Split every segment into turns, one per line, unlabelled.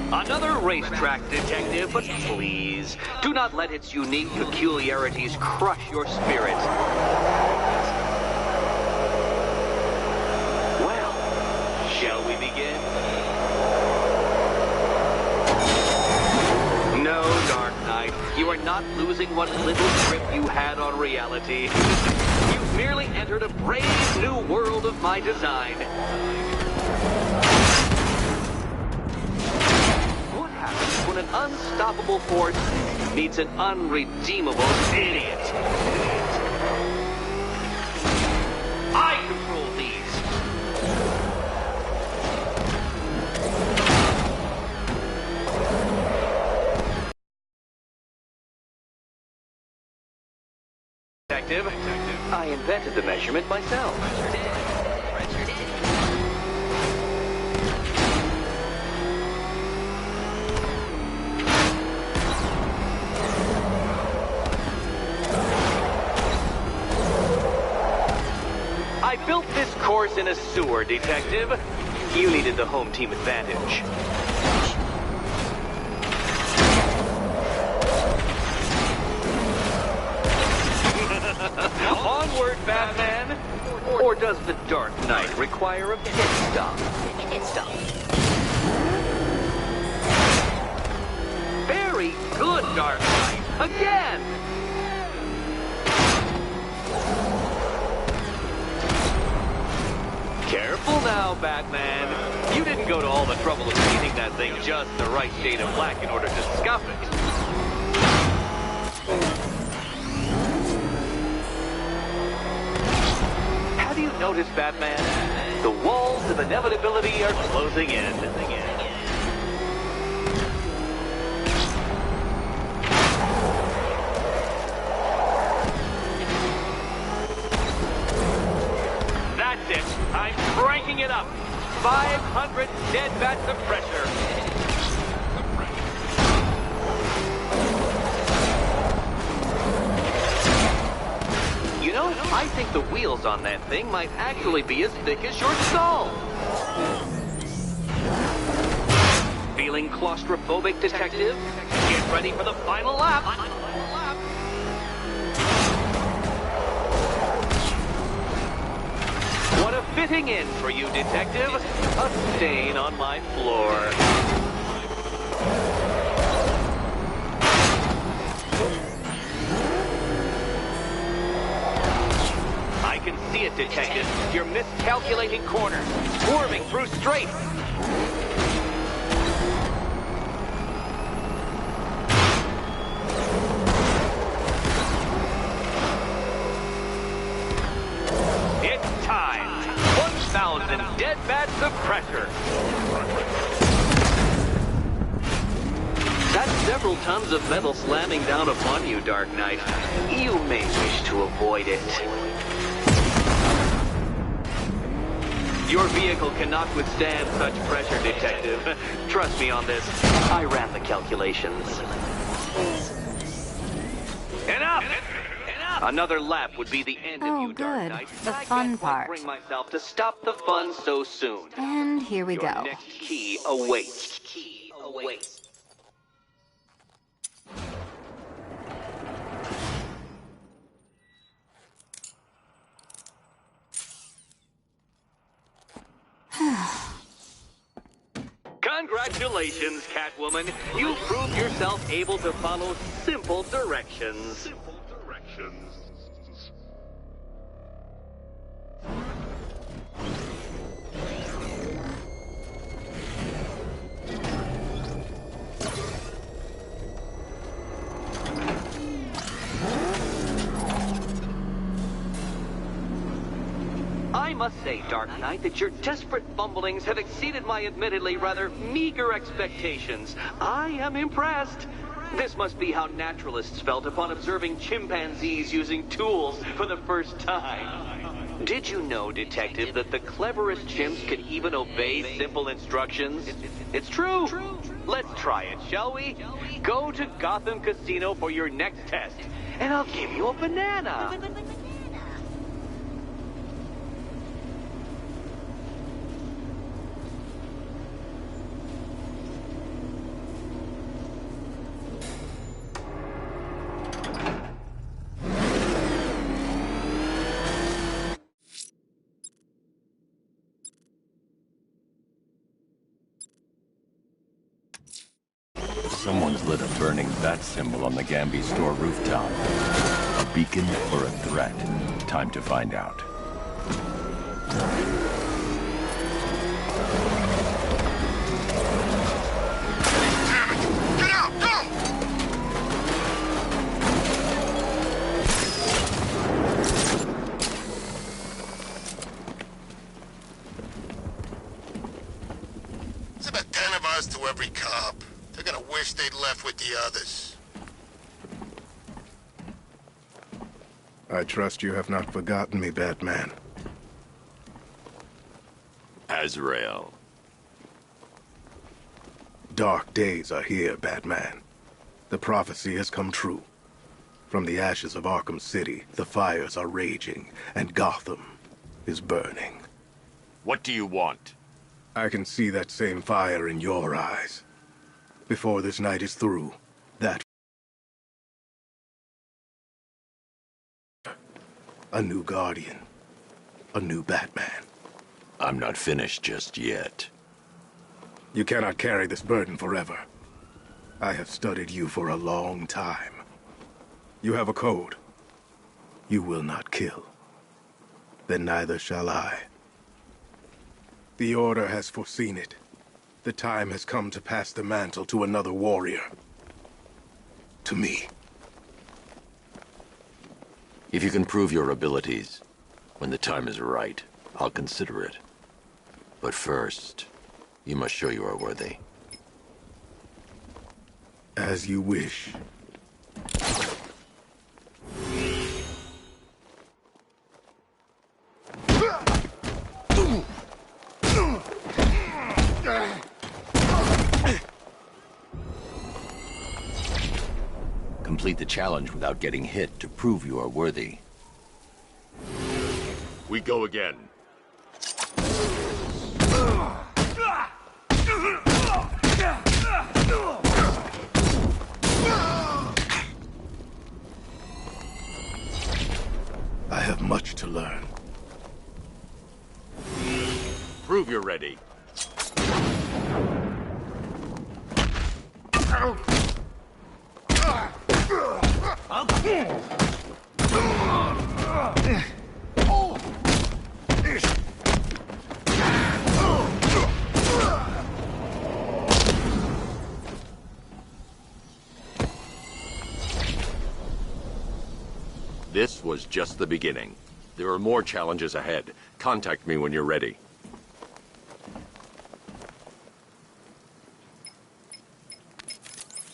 Another racetrack, detective, but please, do not let its unique peculiarities crush your spirit. Well, shall we begin? No, Dark Knight, you are not losing what little grip you had on reality. You've merely entered a brave new world of my design. When an unstoppable force meets an unredeemable idiot. I control these. Detective, I invented the measurement myself. I built this course in a sewer, detective. You needed the home team advantage. Onward, Batman! Or does the Dark Knight require a pit stop? Very good, Dark Knight! Again! Careful now, Batman. You didn't go to all the trouble of painting that thing just the right shade of black in order to scuff it. Have you noticed, Batman? The walls of inevitability are closing in. I'm cranking it up. 500 dead bats of pressure. You know, I think the wheels on that thing might actually be as thick as your skull. Feeling claustrophobic, detective? Get ready for the final lap. What a fitting end for you, detective. A stain on my floor. I can see it, detective. You're miscalculating corners, swerving through straights. Time. 1,000 dead bats of pressure. That's several tons of metal slamming down upon you, Dark Knight. You may wish to avoid it. Your vehicle cannot withstand such pressure, detective. Trust me on this. I ran the calculations. Enough! Another lap would be the end of you, Dark Knight.
The fun part.
I can't bring myself to stop the fun so soon.
And here we go.
Your next key awaits. Congratulations, Catwoman. You proved yourself able to follow simple directions. I must say, Dark Knight, that your desperate fumblings have exceeded my admittedly rather meager expectations. I am impressed. This must be how naturalists felt upon observing chimpanzees using tools for the first time. Did you know, Detective, that the cleverest chimps can even obey simple instructions? It's true. Let's try it, shall we? Go to Gotham Casino for your next test, and I'll give you a banana.
Someone's lit a burning bat symbol on the Gamby store rooftop. A beacon or a threat? Time to find out.
Damn it! Get out! Go! It's about 10 of us to every cop. They're gonna wish they'd left with the others.
I trust you have not forgotten me, Batman.
Azrael.
Dark days are here, Batman. The prophecy has come true. From the ashes of Arkham City, the fires are raging, and Gotham is burning.
What do you want?
I can see that same fire in your eyes. Before this night is through, that... A new Guardian. A new Batman.
I'm not finished just yet.
You cannot carry this burden forever. I have studied you for a long time. You have a code. You will not kill. Then neither shall I. The Order has foreseen it. The time has come to pass the mantle to another warrior. To me.
If you can prove your abilities, when the time is right, I'll consider it. But first, you must show you are worthy.
As you wish.
Complete the challenge without getting hit to prove you are worthy. We go again.
I have much to learn.
Prove you're ready. This was just the beginning. There are more challenges ahead. Contact me when you're ready.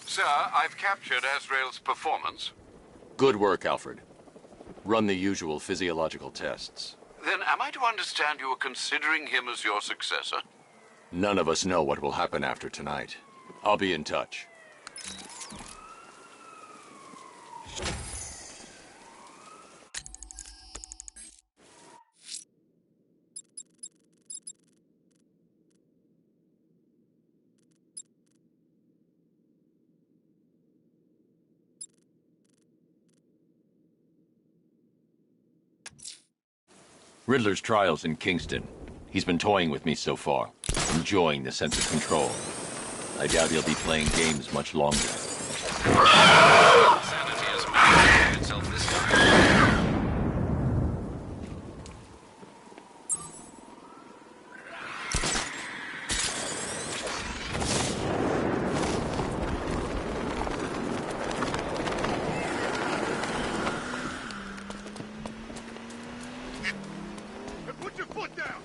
Sir, I've captured Azrael's performance.
Good work, Alfred. Run the usual physiological tests.
Then am I to understand you are considering him as your successor?
None of us know what will happen after tonight. I'll be in touch. Riddler's trial's in Kingston. He's been toying with me so far, enjoying the sense of control. I doubt he'll be playing games much longer.
Sanity has manifested itself this time.
Put your foot down!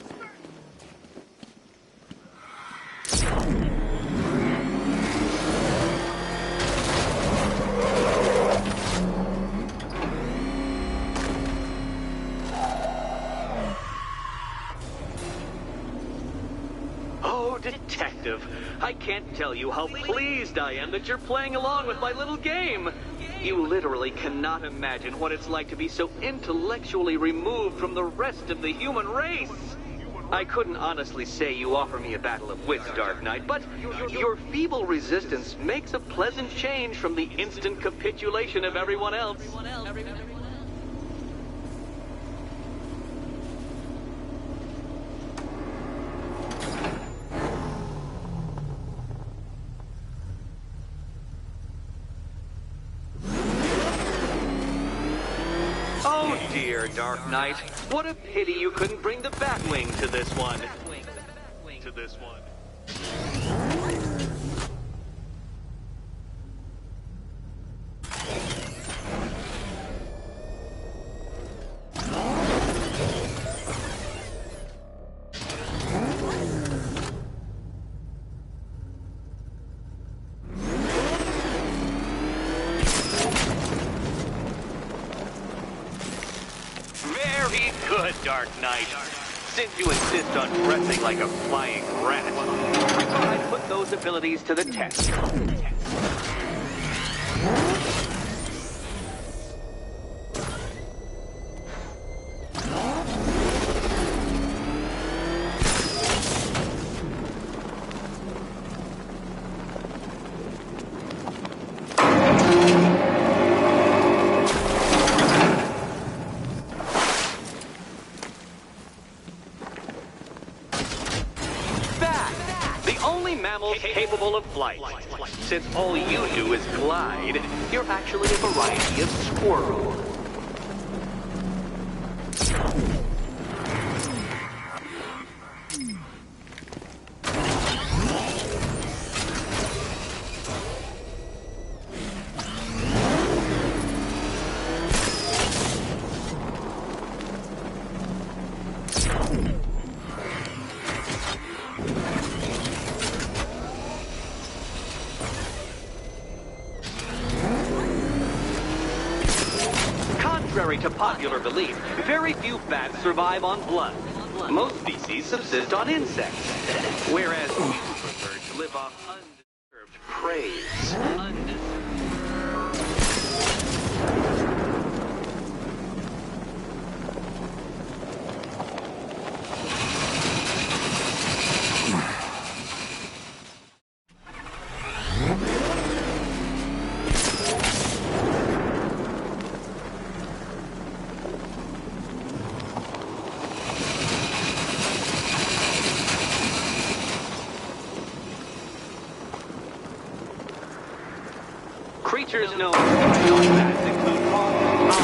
Oh, Detective, I can't tell you how pleased I am that you're playing along with my little game. You literally cannot imagine what it's like to be so intellectually removed from the rest of the human race. I couldn't honestly say you offer me a battle of wits, Dark Knight, but your feeble resistance makes a pleasant change from the instant capitulation of everyone else. Oh dear, Dark Knight. What a pity you couldn't bring the Batwing to this one. Very good, Dark Knight. Since you insist on dressing like a flying rat, I thought I'd put those abilities to the test. Mammals capable of flight. Since all you do is glide, you're actually a variety of squirrel. Contrary to popular belief, very few bats survive on blood. Most species subsist on insects, whereas birds live off undisturbed prey. Creatures known as bats include hawks,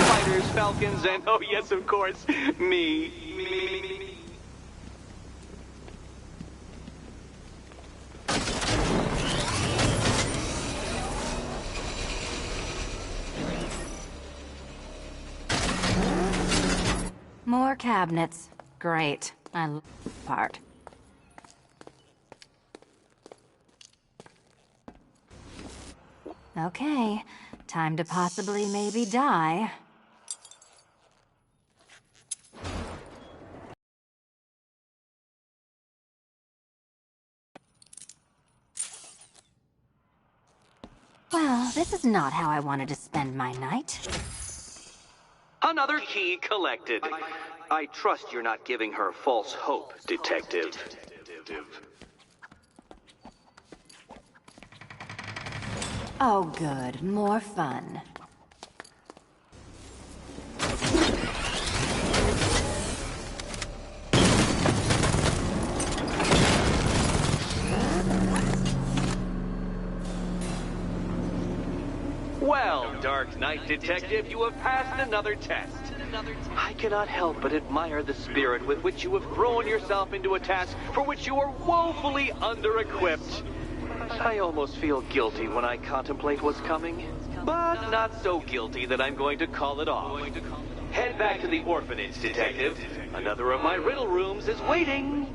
spiders, falcons, and oh yes, of course, me.
More cabinets. Great. I love this part. Okay, time to possibly maybe die. Well, this is not how I wanted to spend my night.
Another key collected. I trust you're not giving her false hope, Detective.
Oh, good. More fun.
Well, Dark Knight Detective, you have passed another test. I cannot help but admire the spirit with which you have thrown yourself into a task for which you are woefully under-equipped. I almost feel guilty when I contemplate what's coming, but not so guilty that I'm going to call it off. Head back to the orphanage, Detective. Another of my riddle rooms is waiting.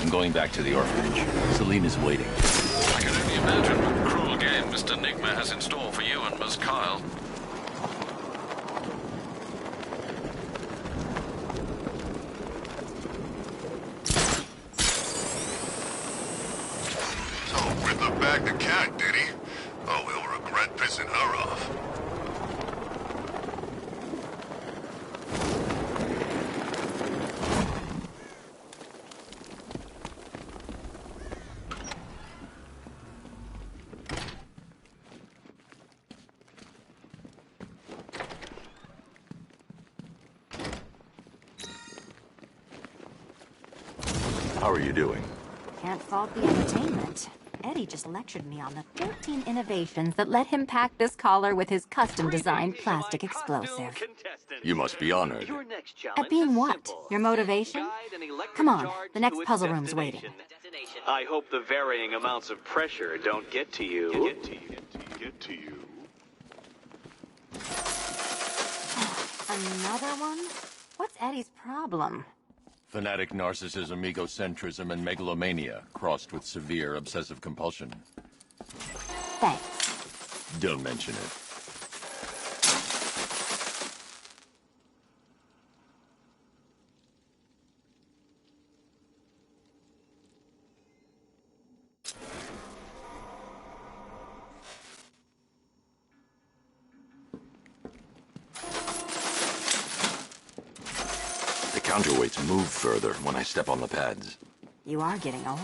I'm going back to the orphanage. Celine is waiting.
I can only imagine what cruel game Mr. Nigma has in store for you and Miss Kyle.
So, Riddler bagged the cat, did he? Oh, he'll regret pissing her off.
How are you doing?
Can't fault the entertainment. Eddie just lectured me on the 13 innovations that let him pack this collar with his custom-designed plastic explosive.
You must be honored.
Your next
At
challenge
being
is
what?
simple.
Your motivation?
Guide an electric
Come on,
charge
the next
to its
puzzle room's waiting.
destination. I hope the varying amounts of pressure don't get to you.
Another one? What's Eddie's problem?
Fanatic narcissism, egocentrism, and megalomania, crossed with severe obsessive compulsion.
Thanks.
Don't mention it. The counterweights move further when I step on the pads.
You are getting older.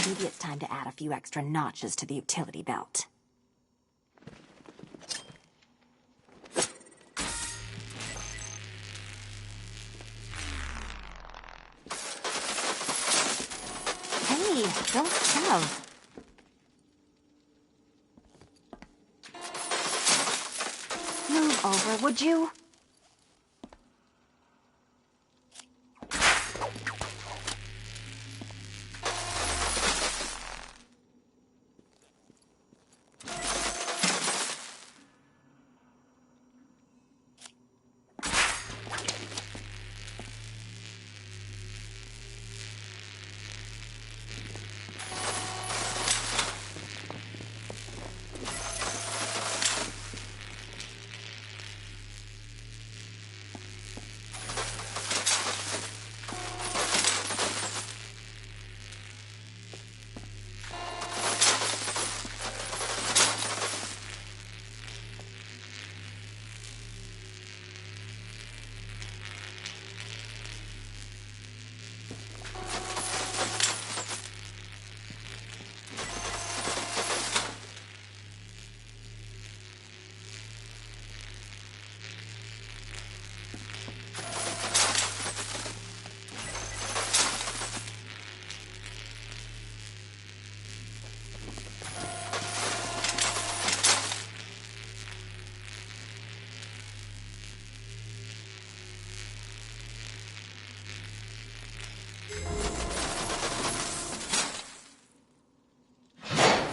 Maybe it's time to add a few extra notches to the utility belt. Hey, don't shove. Move over, would you?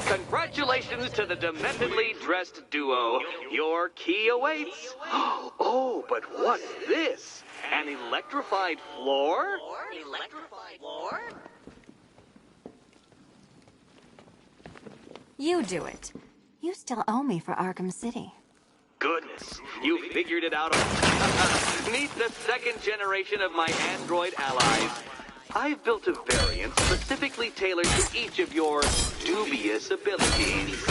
Congratulations to the dementedly dressed duo. Your key awaits. Oh, but what's this? An electrified floor?
You do it. You still owe me for Arkham City.
Goodness, you figured it out. Meet the second generation of my android allies. I've built a variant specifically tailored to each of your dubious abilities.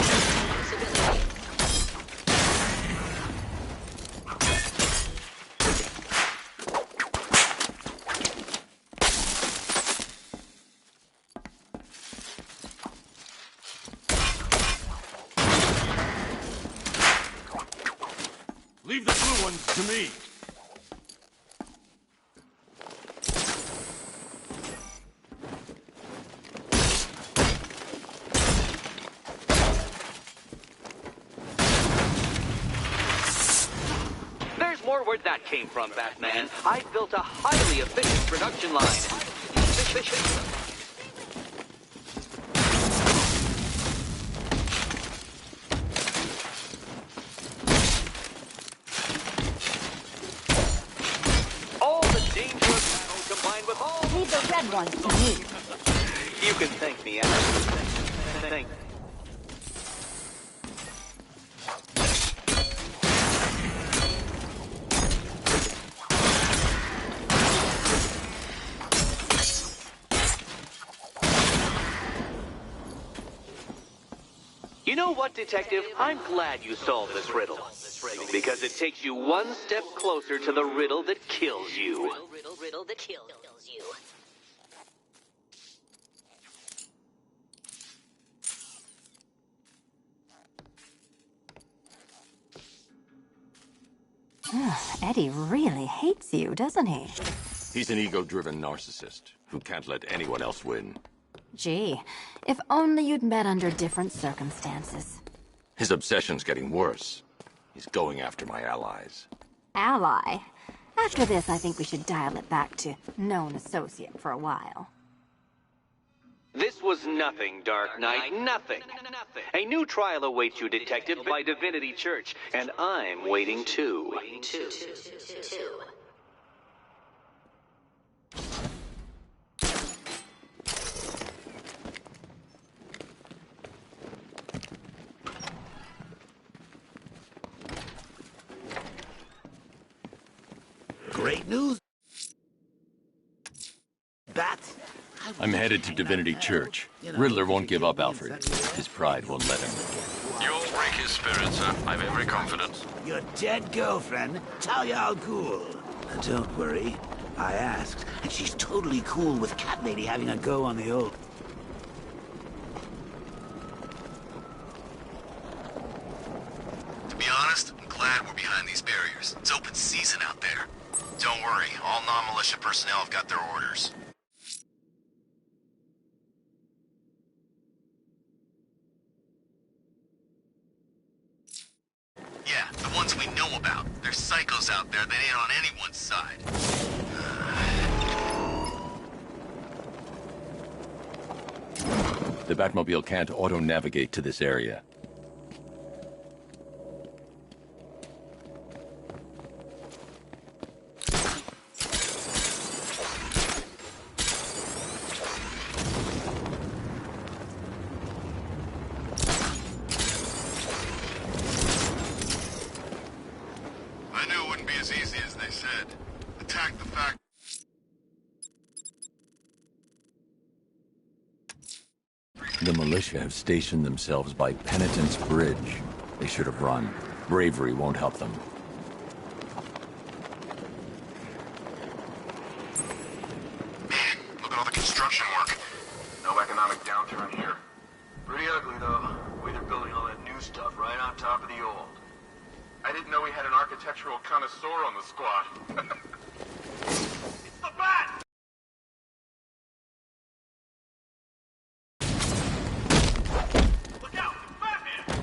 Leave the blue ones to me.
There's more where that came from, Batman. I built a highly efficient production line. All the dangerous battle combined with all...
Leave the red ones to me.
can thank me after. Thank. You know what, Detective? I'm glad you solved this riddle. Because it takes you one step closer to the riddle that kills you.
Riddle that kills you.
Eddie really hates you, doesn't he?
He's an ego-driven narcissist who can't let anyone else win.
Gee, if only you'd met under different circumstances.
His obsession's getting worse. He's going after my allies.
Ally? After this, I think we should dial it back to known associate for a while.
This was nothing, Dark Knight, nothing. A new trial awaits you, Detective, by Divinity Church, and I'm waiting too.
Great news. Bats.
I'm headed to Divinity Church. Riddler won't give up, Alfred. His pride won't let him.
You'll break his spirit, sir. I've every confidence.
Your dead girlfriend, Talia al Ghul. Don't worry. I asked, and she's totally cool with Cat Lady having a go on the old...
To be honest, I'm glad we're behind these barriers. It's open season out there. Don't worry, all non-militia personnel have got their orders. Yeah, the ones we know about. There's psychos out there that ain't on anyone's side.
The Batmobile can't auto-navigate to this area.
I knew it wouldn't be as easy as they said. Attack the fact.
The militia have stationed themselves by Penitence Bridge. They should have run. Bravery won't help them.
Man, look at all the construction work. No economic downturn here. Pretty ugly, though. The way they're building all that new stuff right on top of the old. I didn't know we had an architectural connoisseur on the squad. It's the Bat! Look out! It's Batman!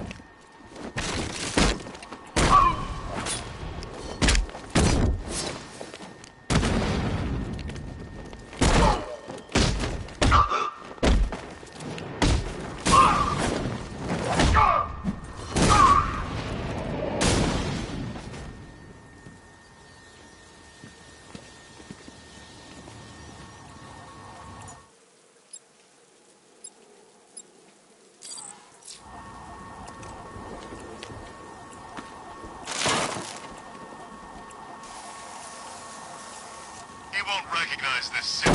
He won't recognize this city.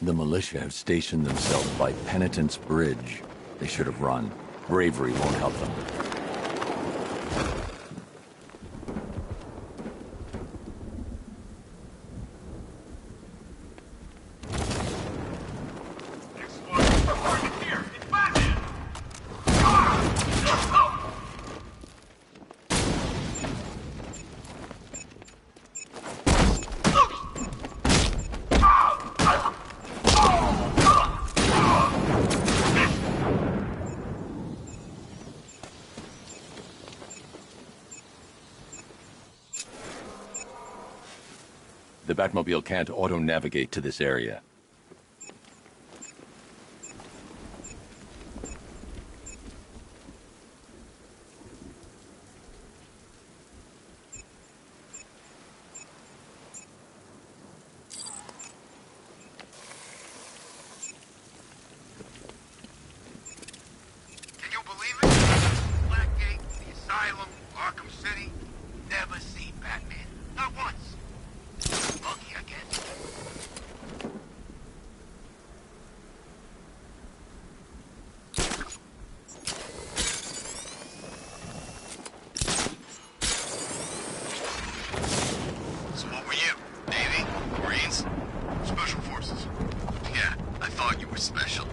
The militia have stationed themselves by Penitence Bridge. They should have run. Bravery won't help them.
Here! It's Batman!
The Batmobile can't auto-navigate to this area.
Can you believe it? Blackgate, the Asylum, Arkham City. Never seen Batman. Not once. Lucky, I guess. So what were you? Navy? Marines? Special Forces? Yeah, I thought you were special.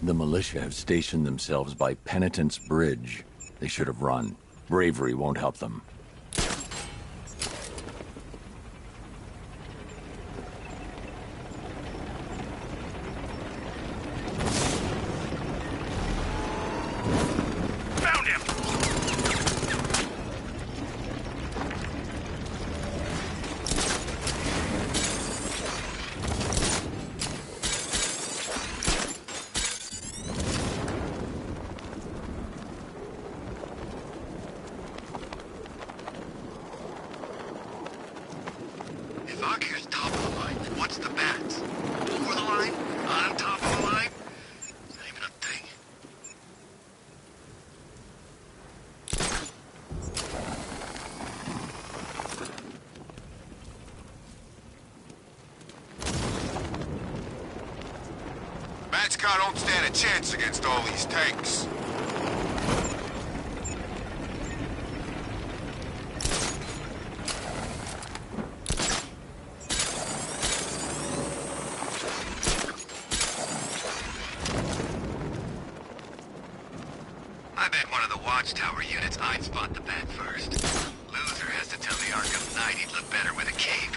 The militia have stationed themselves by Penitence Bridge. They should have run. Bravery won't help them.
Found him! If Arkham's top of the line, then what's the Bats? Over the line? On top of the line? Not even a thing. Batska don't stand a chance against all these tanks. I bet one of the watchtower units I'd spot the Bat first. Loser has to tell the Arkham Knight he'd look better with a cape.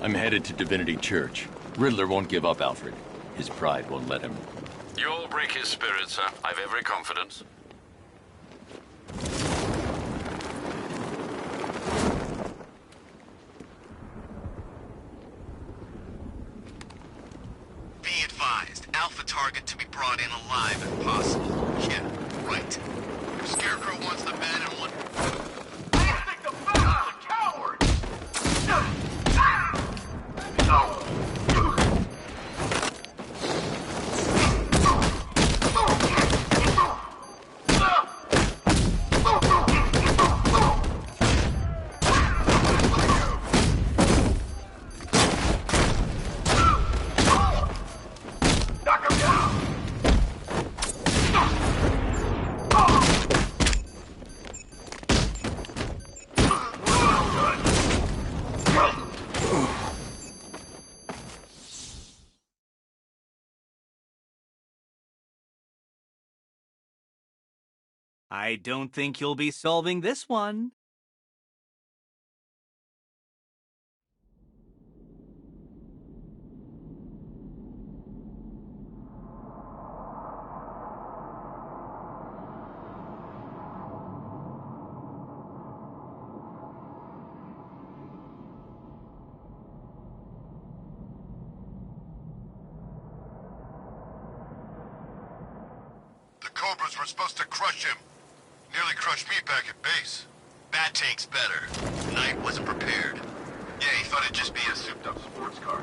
I'm headed to Divinity Church. Riddler won't give up, Alfred. His pride won't let him.
You'll break his spirit, sir. I've every confidence.
Be advised, Alpha target to be brought in alive if possible. Yeah, right. If Scarecrow wants the Bat in one...
I think the Bat's a coward!
I don't think you'll be solving this one.
The Cobras were supposed to crush him. Nearly crushed me back at base. Bat tank's better. Knight wasn't prepared.
Yeah, he thought it'd just be a souped-up sports car.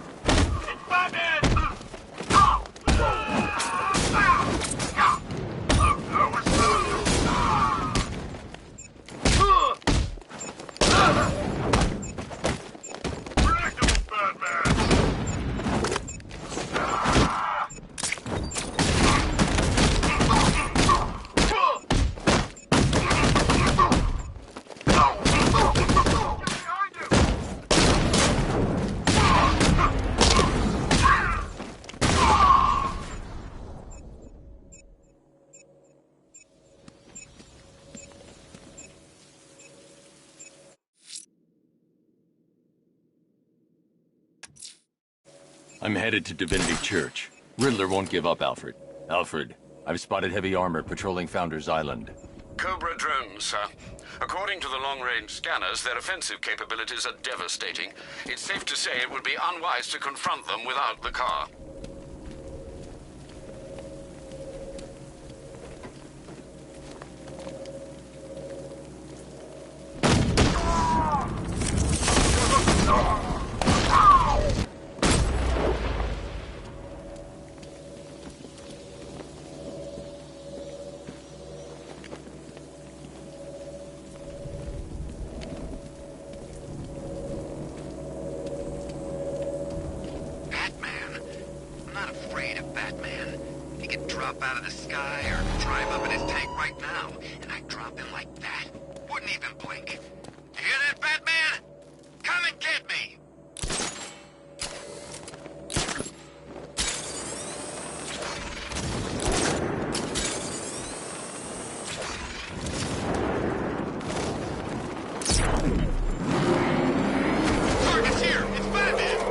I'm headed to Divinity Church. Riddler won't give up, Alfred. Alfred, I've spotted heavy armor patrolling Founders Island.
Cobra drones, sir. According to the long-range scanners, their offensive capabilities are devastating. It's safe to say it would be unwise to confront them without the car.
Out of the sky or drive up in his tank right now, and I drop him like that. Wouldn't even blink. You hear that, Batman? Come and get me! Target's here! It's Batman!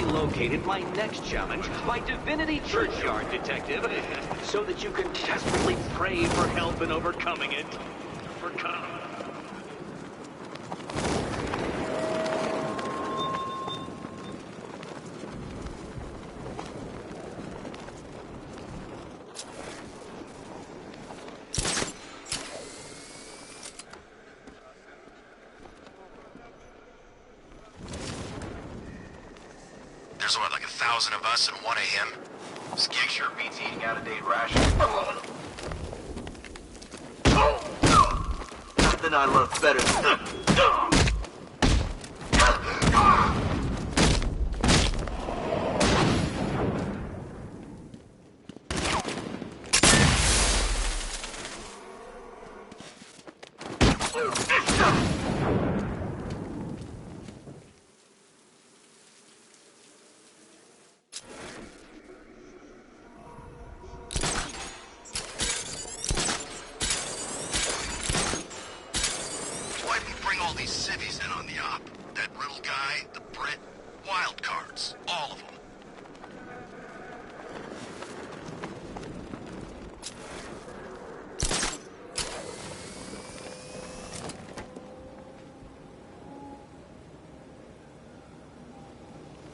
Located my next challenge, my Divinity Churchyard detective, so that you can desperately pray for help in overcoming it.
There's what, like 1,000 of us and one of him?
Skink sure beats eating out-of-date rations. Nothing I love better than...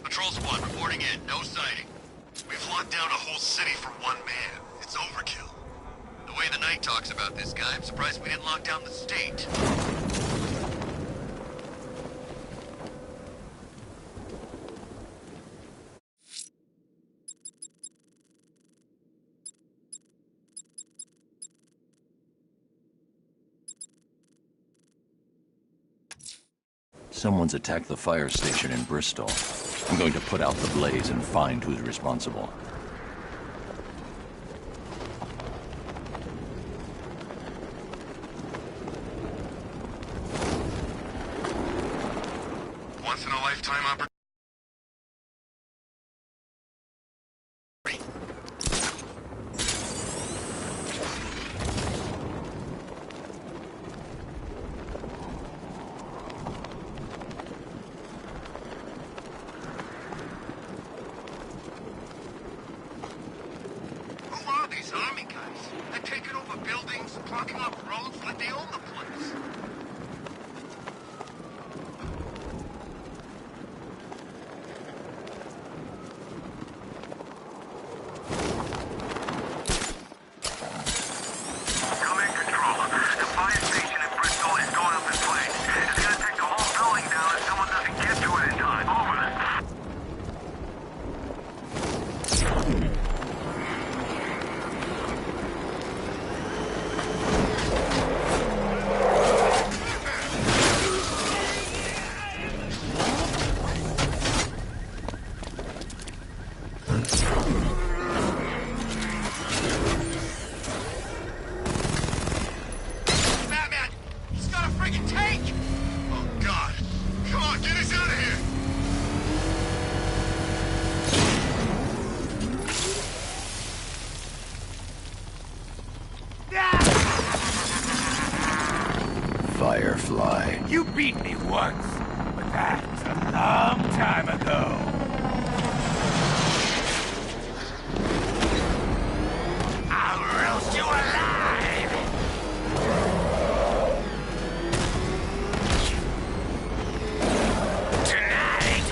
Patrol squad reporting in. No sighting. We've locked down a whole city for one man. It's overkill. The way the Knight talks about this guy, I'm surprised we didn't lock down the state.
Someone's attacked the fire station in Bristol. I'm going to put out the blaze and find who's responsible.
once-in-a-lifetime opportunity.
Who are these army guys? They're taking over buildings, blocking off roads like they own the place.
Come in, Control. The fire station in Bristol is going up in flames. It's gonna take the whole building down if someone doesn't get to it in time. Over.
Batman! He's got a friggin' tank!
Oh, God. Come on, get us out of here.
Firefly.
You beat me once, but that's a long time ago. I'll roast you alive! Tonight,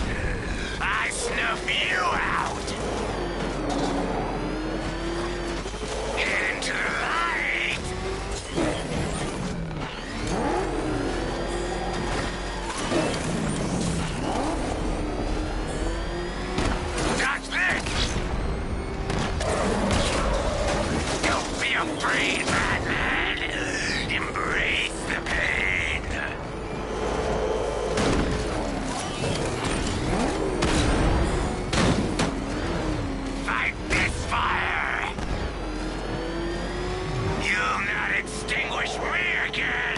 I snuff you out! Into the light! Dodge this! Don't be afraid, Batman! Embrace the pain! Fight this fire! You'll not extinguish me again!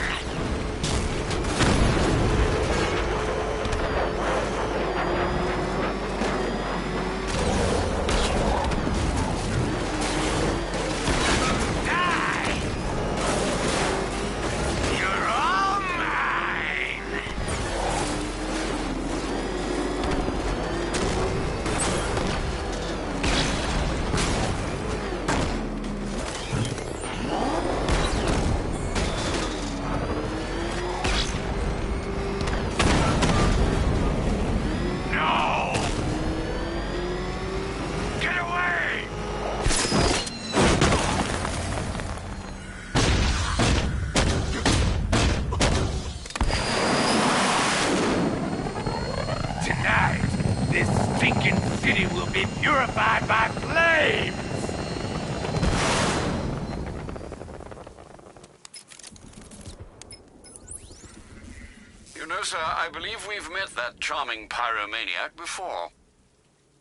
Die! You're all mine! No! Get away! Tonight, this stinking city will be purified by flames!
You know, sir, I believe we've met that charming pyromaniac before.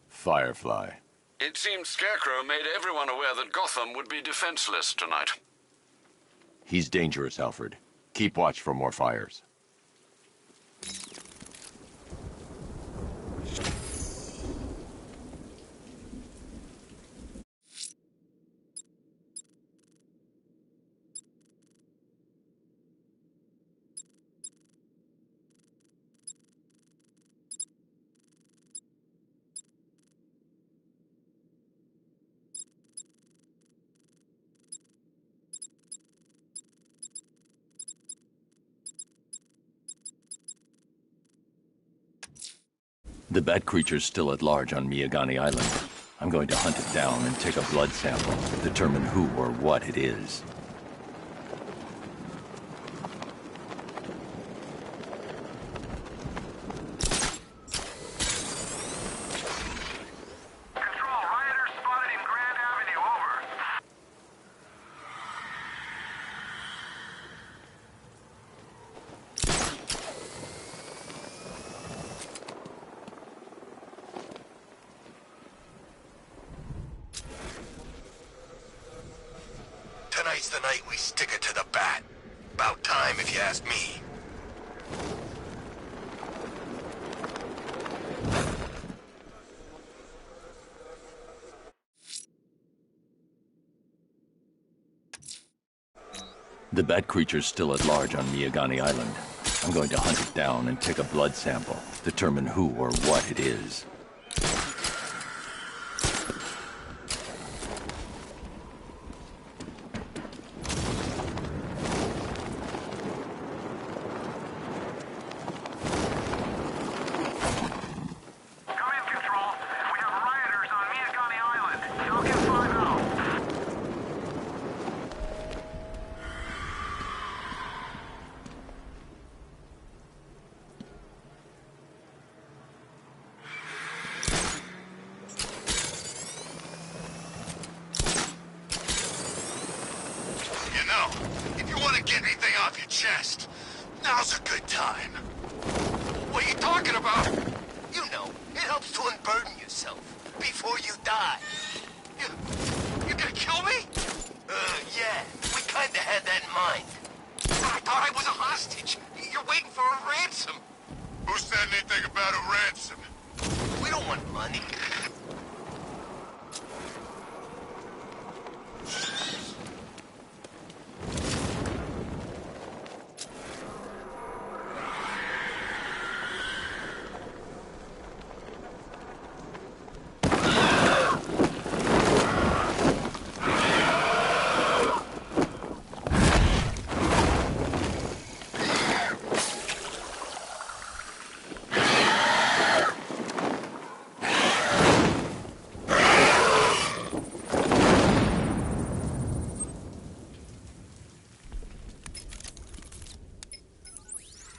Firefly.
It seems Scarecrow made everyone aware that Gotham would be defenseless tonight.
He's dangerous, Alfred. Keep watch for more fires. The bat creature's still at large on Miyagani Island. I'm going to hunt it down and take a blood sample, determine who or what it is.
Control, rioters spotted in Grand Avenue. Over.
Tonight's the night we stick it to the bat. About time, if you ask me.
The bat creature's still at large on Miyagani Island. I'm going to hunt it down and take a blood sample, determine who or what it is.
Now's a good time. What are you talking about? You know, it helps to unburden yourself before you die. You gonna kill me? Yeah, we kinda had that in mind. I thought I was a hostage. You're waiting for a ransom. Who said anything about a ransom? We don't want money.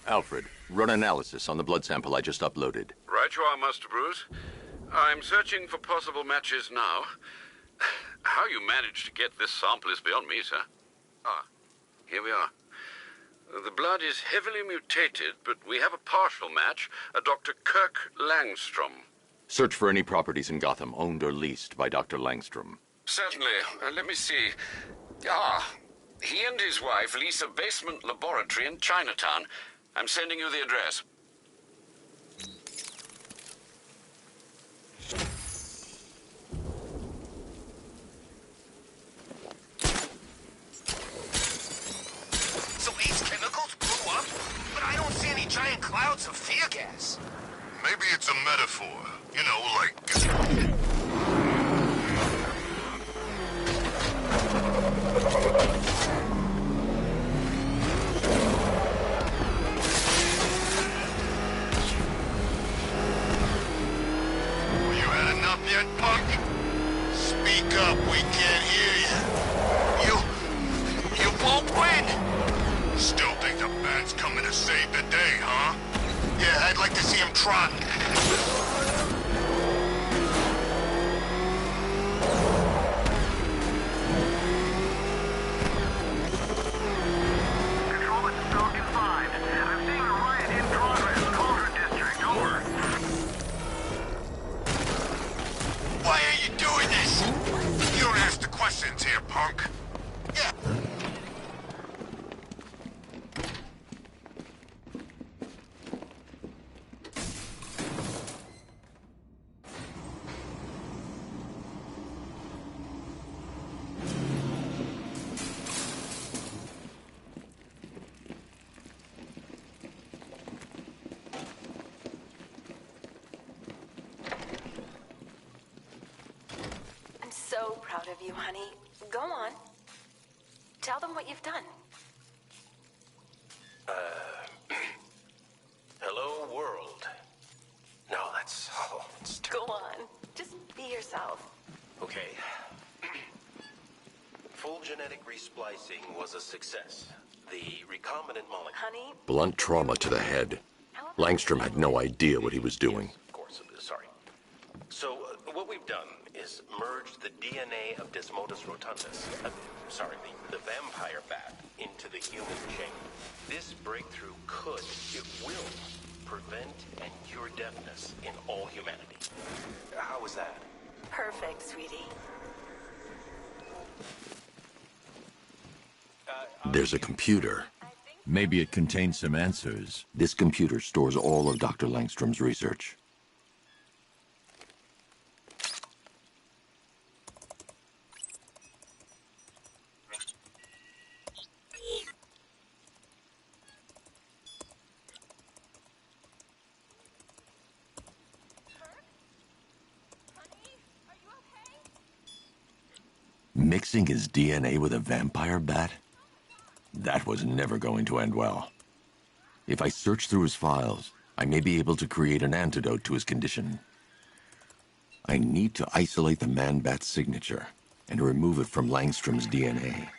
Alfred, run analysis on the blood sample I just uploaded.
Right you are, Master Bruce. I'm searching for possible matches now. How you managed to get this sample is beyond me, sir. Ah, here we are. The blood is heavily mutated, but we have a partial match, a Dr. Kirk Langstrom.
Search for any properties in Gotham owned or leased by Dr. Langstrom.
Certainly. Let me see. Ah, he and his wife lease a basement laboratory in Chinatown. I'm sending you the address.
So these chemicals blew up, but I don't see any giant clouds of fear gas.
Maybe it's a metaphor. You know, like...
Yet, punk? Speak up, we can't hear you. You won't win!
Still think the bat's coming to save the day, huh?
Yeah, I'd like to see him trot.
Control, it's Falcon 5. I'm seeing a riot in progress. Cauldron District, over.
Why are you doing this?
You don't ask the questions here, punk.
Yeah.
So proud of you, honey. Go on. Tell them what you've done.
Hello, world. No, that's... Oh, it's
Go on. Just be yourself.
Okay. Full genetic resplicing was a success. The recombinant molecule...
Honey?
Blunt trauma to the head. Langstrom had no idea what he was doing.
Yes, of course, sorry. So, what we've done is merged the DNA of Desmodus rotundus, the vampire bat, into the human chain. This breakthrough it will, prevent and cure deafness in all humanity. How was that?
Perfect, sweetie.
There's a computer. Maybe it contains some answers. This computer stores all of Dr. Langstrom's research. Mixing his DNA with a vampire bat? That was never going to end well. If I search through his files, I may be able to create an antidote to his condition. I need to isolate the man-bat signature and remove it from Langstrom's DNA.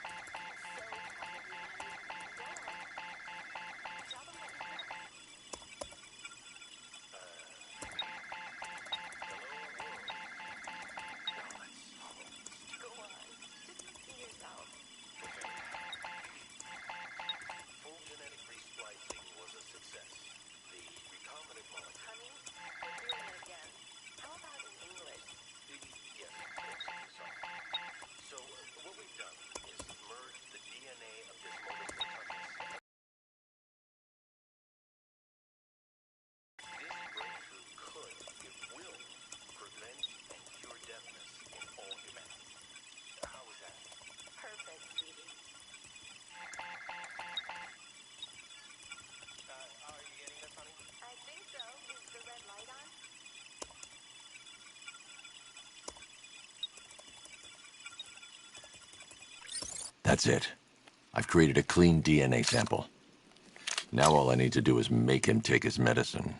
That's it. I've created a clean DNA sample. Now all I need to do is make him take his medicine.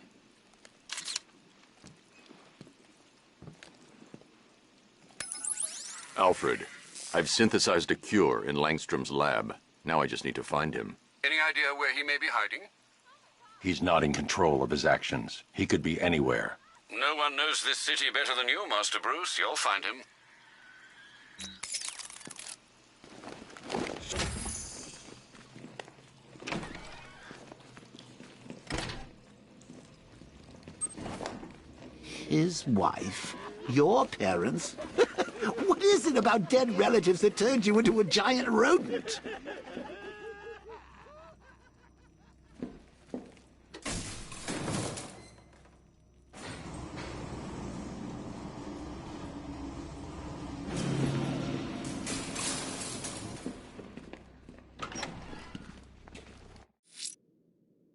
Alfred, I've synthesized a cure in Langstrom's lab. Now I just need to find him.
Any idea where he may be hiding?
He's not in control of his actions. He could be anywhere.
No one knows this city better than you, Master Bruce. You'll find him.
His wife? Your parents? What is it about dead relatives that turned you into a giant rodent?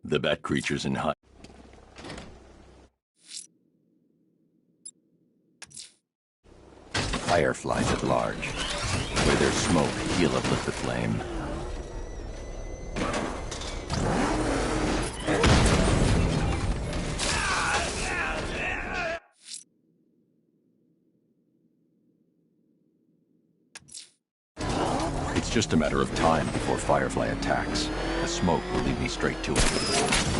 The bat creatures in high... Fireflies at large. Where there's smoke, he'll uplift the flame. It's just a matter of time before Firefly attacks. The smoke will lead me straight to it.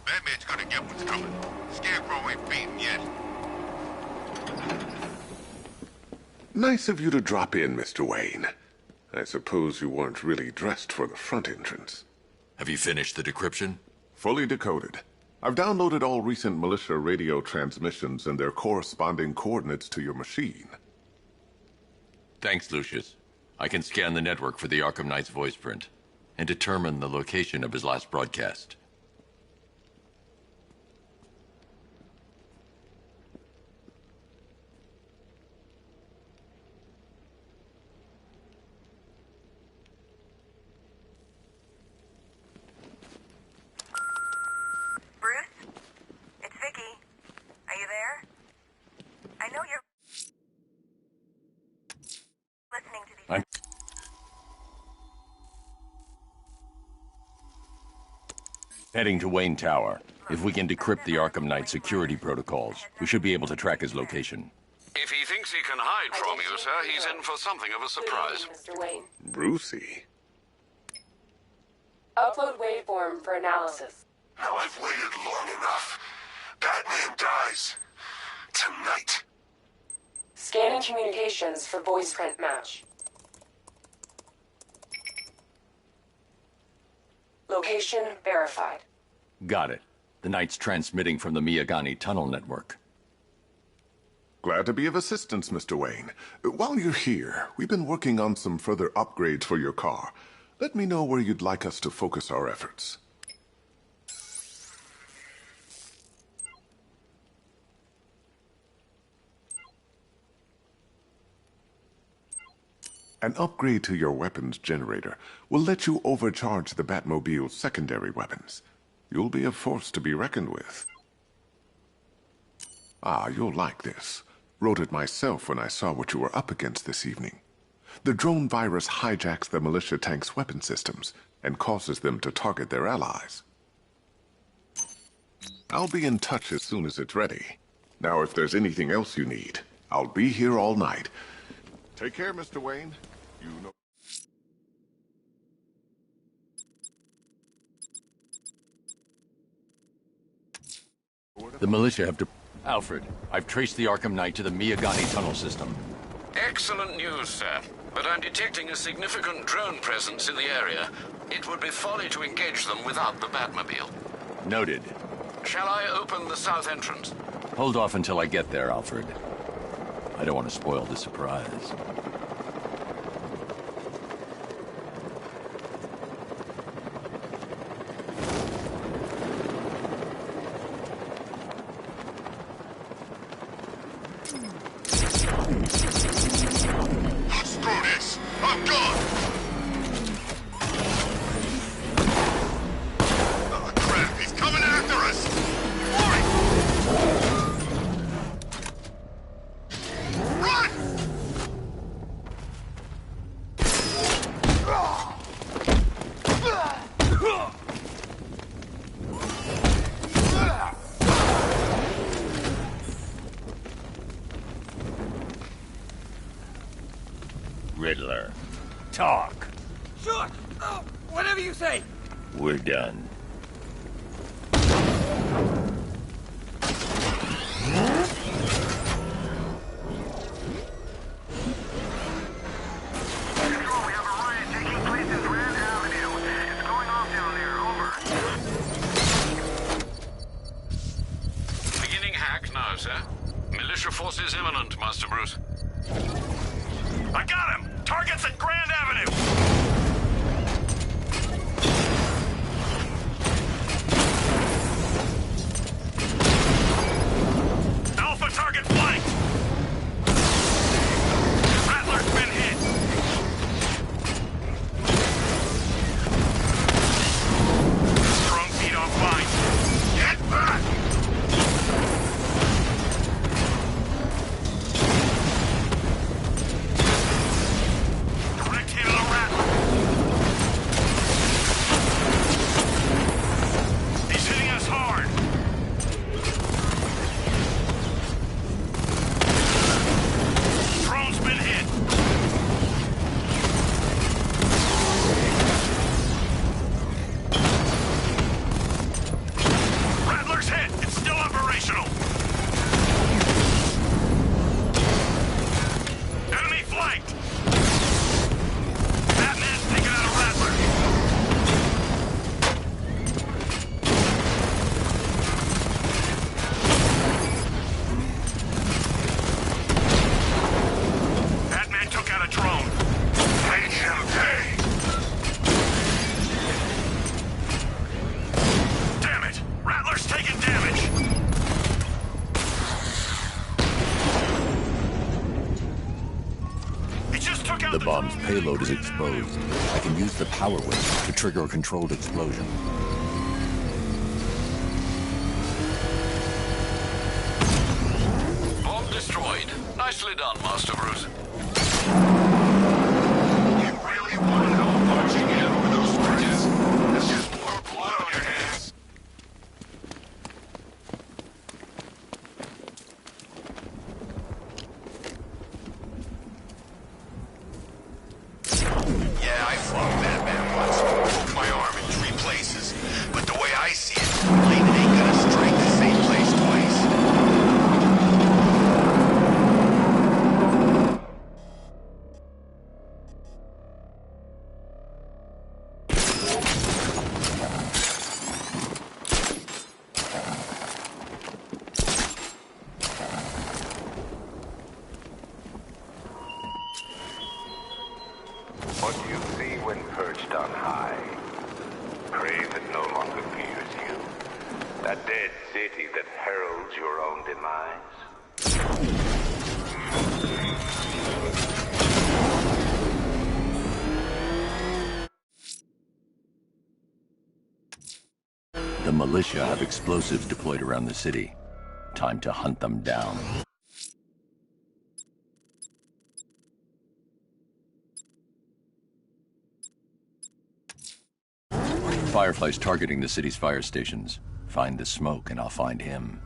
Batman's gonna get what's coming. Scarecrow ain't beaten yet.
Nice of you to drop in, Mr. Wayne. I suppose you weren't really dressed for the front entrance.
Have you finished the decryption?
Fully decoded. I've downloaded all recent militia radio transmissions and their corresponding coordinates to your machine.
Thanks, Lucius. I can scan the network for the Arkham Knight's voice print and determine the location of his last broadcast. Heading to Wayne Tower. If we can decrypt the Arkham Knight security protocols, we should be able to track his location.
If he thinks he can hide from you, sir, he's in for something of a surprise.
Mr. Wayne.
Brucey?
Upload waveform for analysis.
Now I've waited long enough. Batman dies. Tonight.
Scanning communications for voice print match. Location verified.
Got it. The Knight's transmitting from the Miyagani tunnel network.
Glad to be of assistance, Mr. Wayne. While you're here, we've been working on some further upgrades for your car. Let me know where you'd like us to focus our efforts. An upgrade to your weapons generator will let you overcharge the Batmobile's secondary weapons. You'll be a force to be reckoned with. Ah, you'll like this. Wrote it myself when I saw what you were up against this evening. The drone virus hijacks the militia tank's weapon systems and causes them to target their allies. I'll be in touch as soon as it's ready. Now, if there's anything else you need, I'll be here all night. Take care, Mr. Wayne. You know...
The militia have to... Alfred, I've traced the Arkham Knight to the Miyagani tunnel system.
Excellent news, sir. But I'm detecting a significant drone presence in the area. It would be folly to engage them without the Batmobile.
Noted.
Shall I open the south entrance?
Hold off until I get there, Alfred. I don't want to spoil the surprise.
Riddler. Talk.
Sure. Oh, whatever you say.
We're done.
Beginning hack now, sir. Militia forces imminent, Master Bruce.
I got him! Target's at Grand Avenue! Alpha target flanked! Rattler's been hit! Strong feet offline. Get back!
bomb's payload is exposed. I can use the power wave to trigger a controlled explosion.
Bomb destroyed. Nicely done, Master Bruce.
You really want to help marching in over those bridges? That's just more blood on your hands. Yeah, I fought Batman once. Broke my arm in 3 places. But the way I see it, lightning ain't gonna strike the same place twice.
What you see when perched on high. Prey that no longer fears you. A dead city that heralds your own demise.
The militia have explosives deployed around the city. Time to hunt them down. Firefly's targeting the city's fire stations. Find the smoke and I'll find him.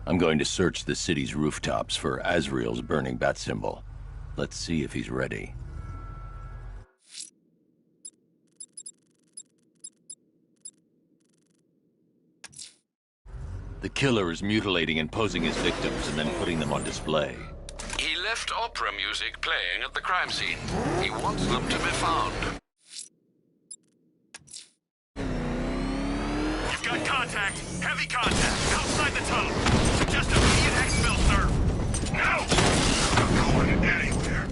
I'm going to search the city's rooftops for Azrael's burning bat symbol. Let's see if he's ready. The killer is mutilating and posing as victims and then putting them on display.
He left opera music playing at the crime scene. He wants them to be found.
You've got contact. Heavy contact. Outside the tunnel. Suggest immediate exfil, sir.
No! I'm not going anywhere.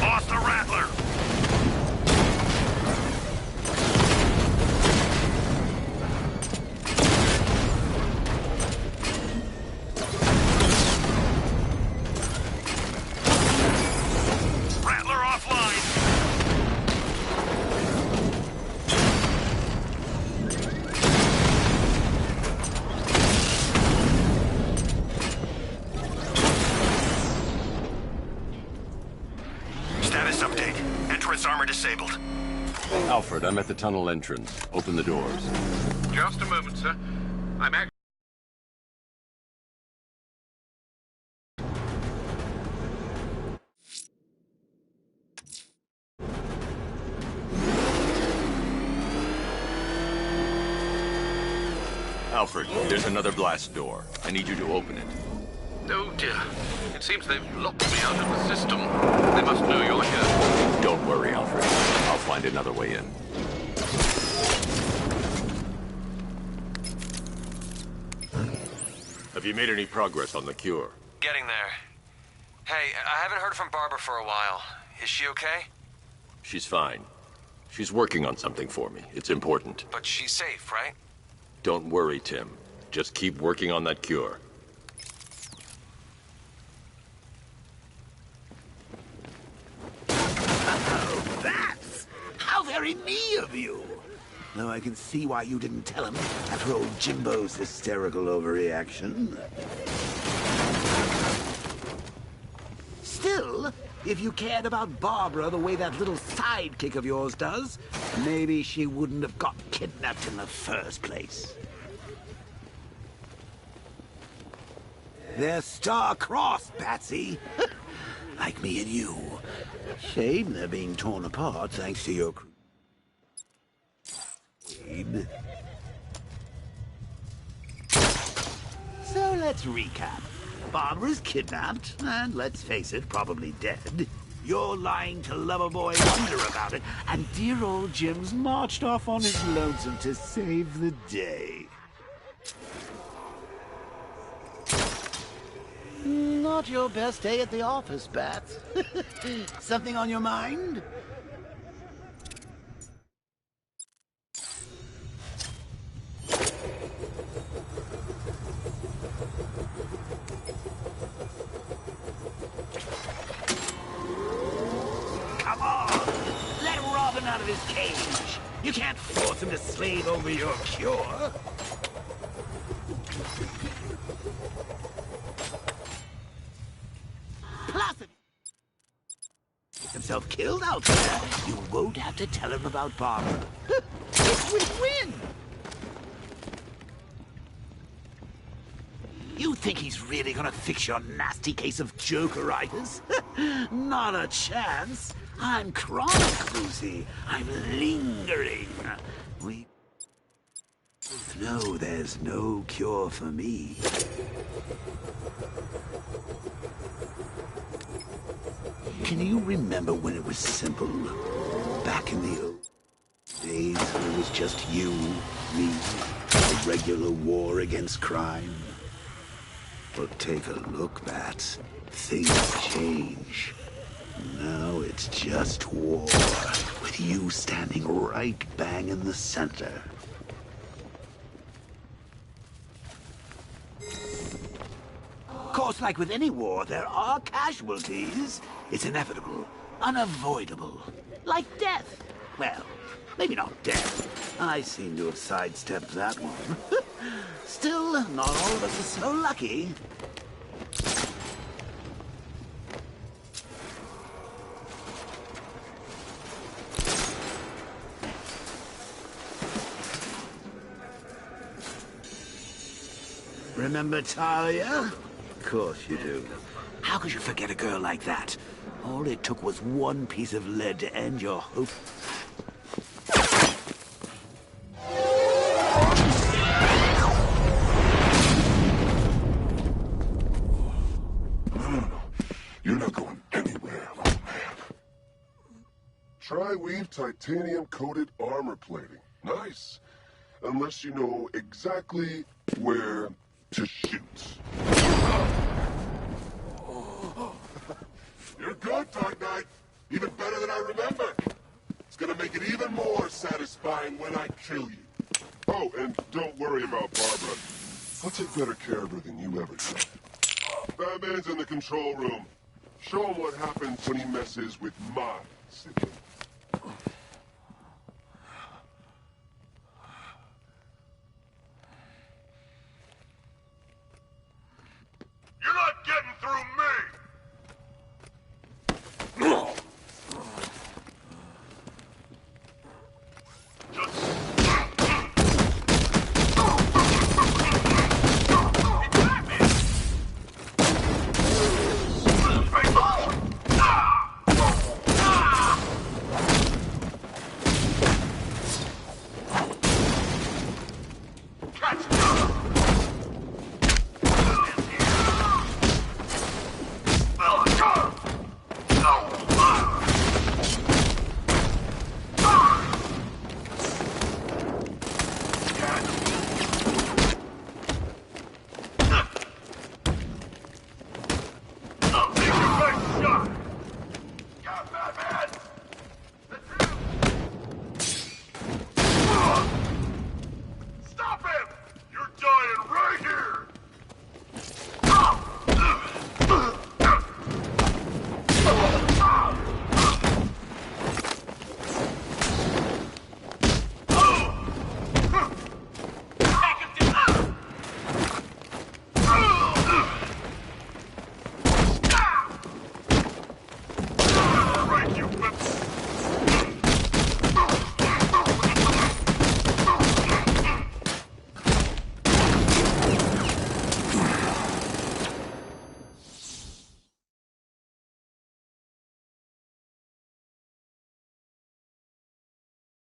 Lost the Rattler. Rattler offline.
Status update. Entrance armor disabled.
Alfred, I'm at the tunnel entrance. Open the doors.
Just a moment, sir. I'm actually...
Alfred, there's another blast door. I need you to open it.
Oh dear. It seems they've locked me out of the system. They must know you're here.
Don't worry, Alfred. I'll find another way in. Have you made any progress on the cure?
Getting there. Hey, I haven't heard from Barbara for a while. Is she okay?
She's fine. She's working on something for me. It's important.
But she's safe, right?
Don't worry, Tim. Just keep working on that cure.
Oh, that's how very me of you. Though I can see why you didn't tell him after old Jimbo's hysterical overreaction. Still, if you cared about Barbara the way that little sidekick of yours does, maybe she wouldn't have got kidnapped in the first place. They're star-crossed, Patsy. Like me and you. Shame they're being torn apart thanks to your crusade. So let's recap. Barbara's kidnapped, and let's face it, probably dead. You're lying to Loverboy Wonder about it, and dear old Jim's marched off on his lonesome to save the day. Not your best day at the office, Bats. Something on your mind? out of his cage. You can't force him to slave over your cure. Plus, if he gets himself killed out there, you won't have to tell him about Barbara. It's win-win. You think he's really gonna fix your nasty case of jokeritis? Not a chance. I'm chronic, Lucy. I'm lingering. We both know there's no cure for me. Can you remember when it was simple? Back in the old days when it was just you, me, a regular war against crime? Well, take a look, Bats. Things change. Now it's just war, with you standing right bang in the center. Of course, like with any war, there are casualties. It's inevitable, unavoidable. Like death. Well, maybe not death. I seem to have sidestepped that one. Still, not all of us are so lucky. Remember Talia? Of course you do. How could you forget a girl like that? All it took was one piece of lead to end your hope.
No. You're not going anywhere, old man. Tri-weave titanium-coated armor plating. Nice. Unless you know exactly where to shoot. You're good, Dark Knight. Even better than I remember. It's gonna make it even more satisfying when I kill you. Oh, and don't worry about Barbara. I'll take better care of her than you ever did. Batman's in the control room. Show him what happens when he messes with my city.
You're not getting through me!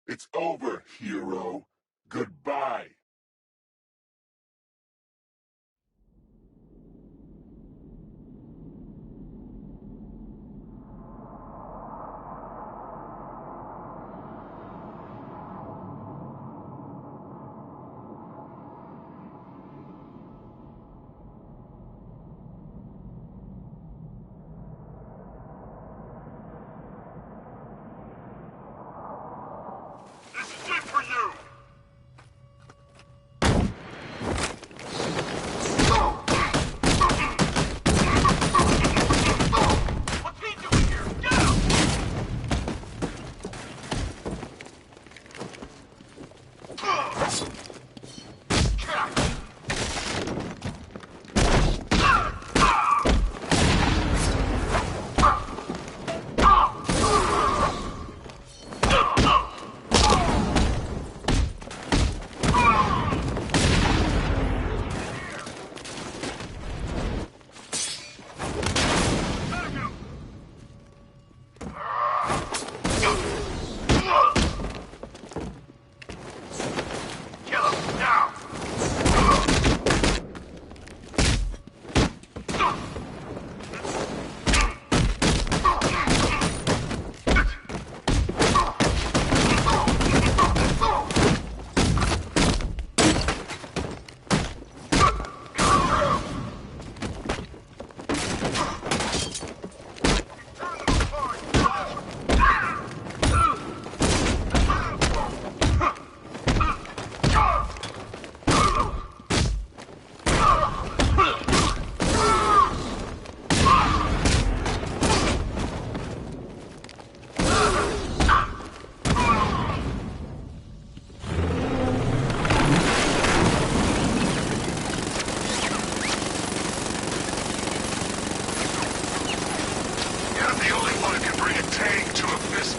It's over, hero. Goodbye.
This is it for you!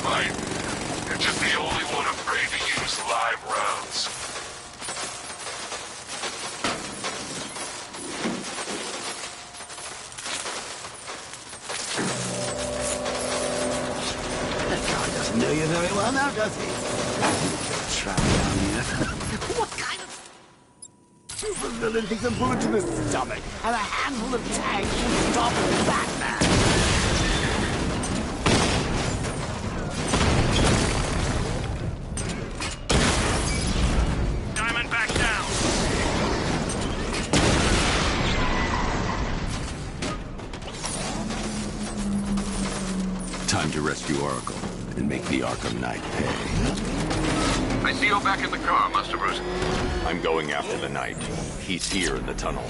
fight. You're just the only one afraid to use live rounds.
That guy doesn't know you very well now, does he? Trap down here. What kind of supervillain thinks a bullet to the stomach and a handful of tags will stop Batman?
Diamond back down.
Time to rescue Oracle and make the Arkham Knight pay.
I see you're back in the car, Master Bruce.
I'm going after the Knight. He's here in the tunnel.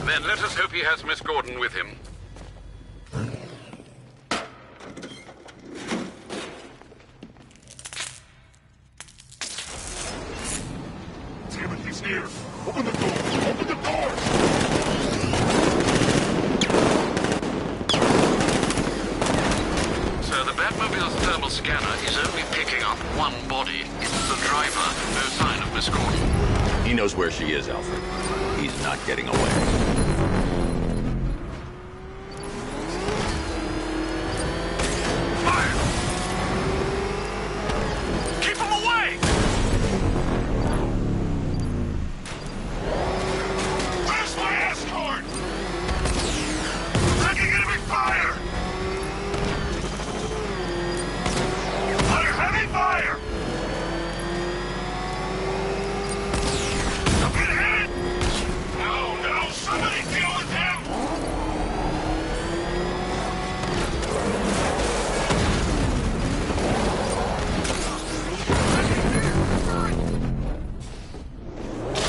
Then let us hope he has Miss Gordon with him.
Damn it, he's here! Open the door! Open the door!
So the Batmobile's thermal scanner is only picking up one body. It's the driver. No sign of Miss Gordon.
He knows where she is, Alfred. He's not getting away.
Keep him away!
Where's my escort? Taking enemy fire! Under heavy fire! Don't get hit! No, no, somebody deal with him!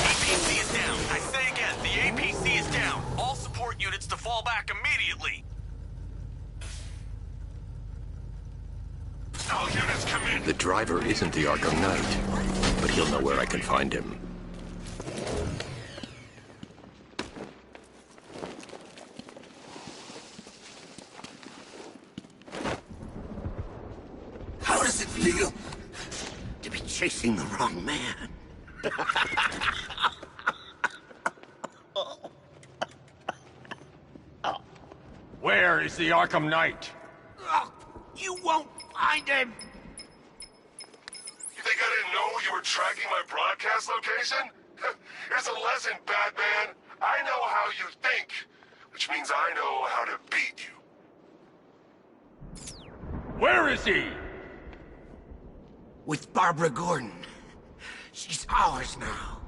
APC is down. I say again, the APC is down. All support units to fall back immediately.
All units come in!
The driver isn't the Arkham Knight, but he'll know where I can find him.
How does it feel to be chasing the wrong man?
Where is the Arkham Knight?
Oh, you won't find him!
You think I didn't know you were tracking my broadcast location? Here's a lesson, Batman. I know how you think, which means I know how to beat you.
Where is he?
With Barbara Gordon. She's ours now.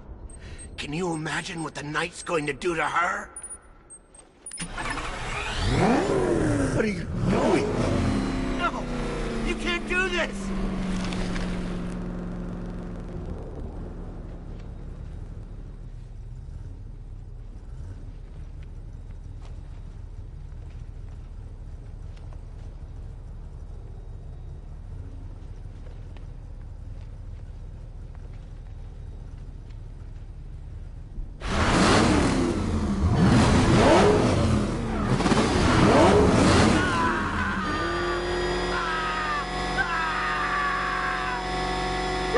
Can you imagine what the Knight's going to do to her? What are you doing? No! You can't do this!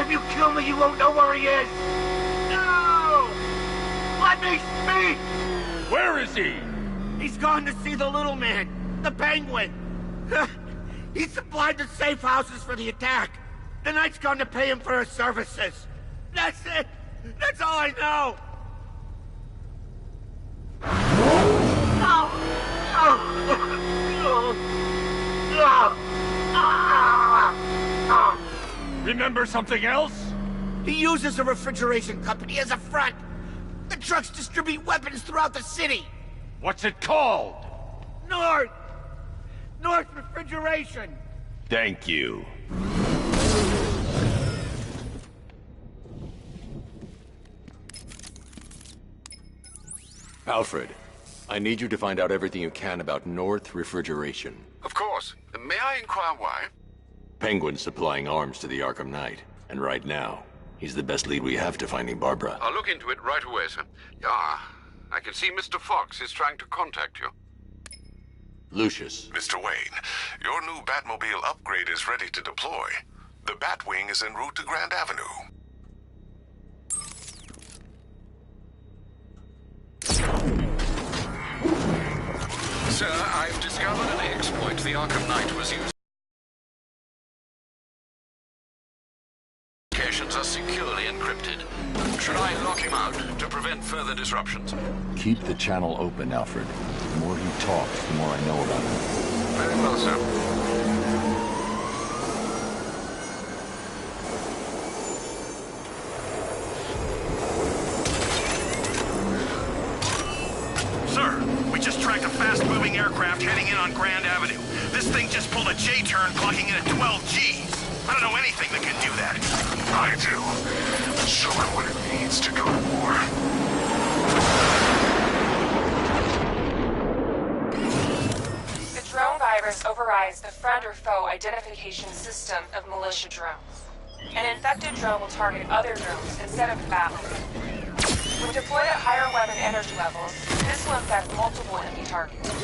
If you kill me, you won't know where he is! No! Let me speak!
Where is he?
He's gone to see the little man, the Penguin. He supplied the safe houses for the attack. The Knight's gone to pay him for his services. That's it! That's all I know!
Remember something else?
He uses a refrigeration company as a front. The trucks distribute weapons throughout the city.
What's it called?
North Refrigeration.
Thank you. Alfred, I need you to find out everything you can about North Refrigeration.
Of course. May I inquire why?
Penguin's supplying arms to the Arkham Knight, and right now, he's the best lead we have to finding Barbara.
I'll look into it right away, sir. Yeah, I can see Mr. Fox is trying to contact you.
Lucius.
Mr. Wayne, your new Batmobile upgrade is ready to deploy. The Batwing is en route to Grand Avenue.
Sir, I've discovered an exploit the Arkham Knight was using. Communications are securely encrypted. Should I lock him out to prevent further disruptions?
Keep the channel open, Alfred. The more he talks, the more I know about him.
Very well, sir.
Sir, we just tracked a fast-moving aircraft heading in on Grand Avenue. This thing just pulled a J-turn, clocking in at 12 Gs. I don't know anything that can do that.
I do. Show him what it means to go to war.
The drone virus overrides the friend or foe identification system of militia drones. An infected drone will target other drones instead of the battle. When deployed at higher weapon energy levels, this will infect multiple enemy targets.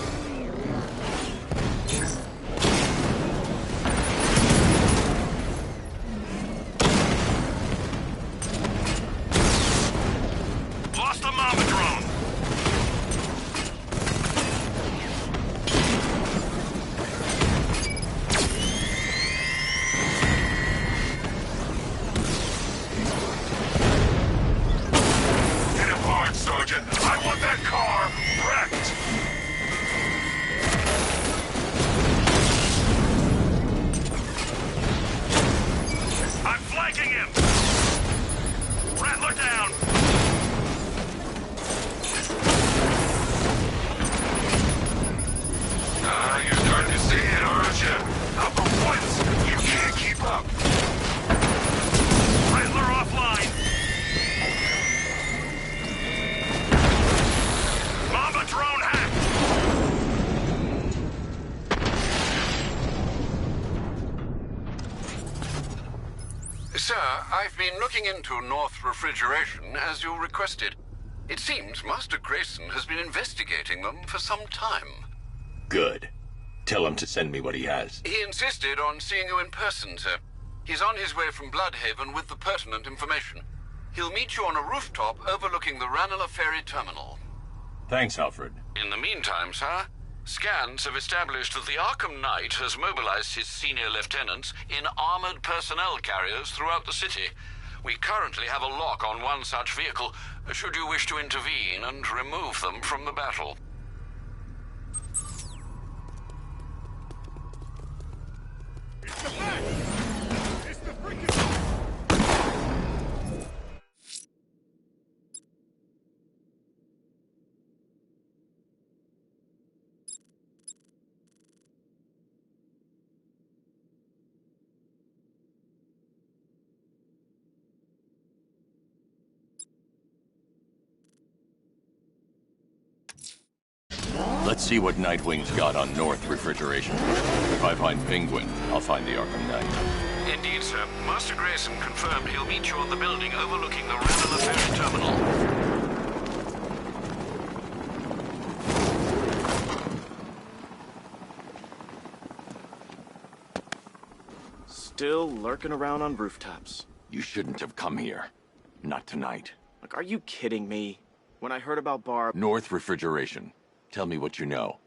Lost the Mama drone.
Hit him hard, Sergeant. I want that car wrecked.
I'm flanking him. Rattler down.
You're starting to see it, aren't you? Now for once, you can't keep up.
Rattler offline. Mamba drone hacked.
Sir, I've been looking into North Refrigeration as you requested. It seems Master Grayson has been investigating them for some time.
Good. Tell him to send me what he has.
He insisted on seeing you in person, sir. He's on his way from Bloodhaven with the pertinent information. He'll meet you on a rooftop overlooking the Ranelagh Ferry Terminal.
Thanks, Alfred.
In the meantime, sir, scans have established that the Arkham Knight has mobilized his senior lieutenants in armored personnel carriers throughout the city. We currently have a lock on one such vehicle, should you wish to intervene and remove them from the battle.
It's the Bat! It's the freaking...
Let's see what Nightwing's got on North Refrigeration. If I find Penguin, I'll find the Arkham Knight.
Indeed, sir. Master Grayson confirmed he'll meet you on the building overlooking the Ranelagh Ferry Terminal.
Still lurking around on rooftops.
You shouldn't have come here. Not tonight.
Like, are you kidding me? When I heard about Barb...
North Refrigeration. Tell me what you know.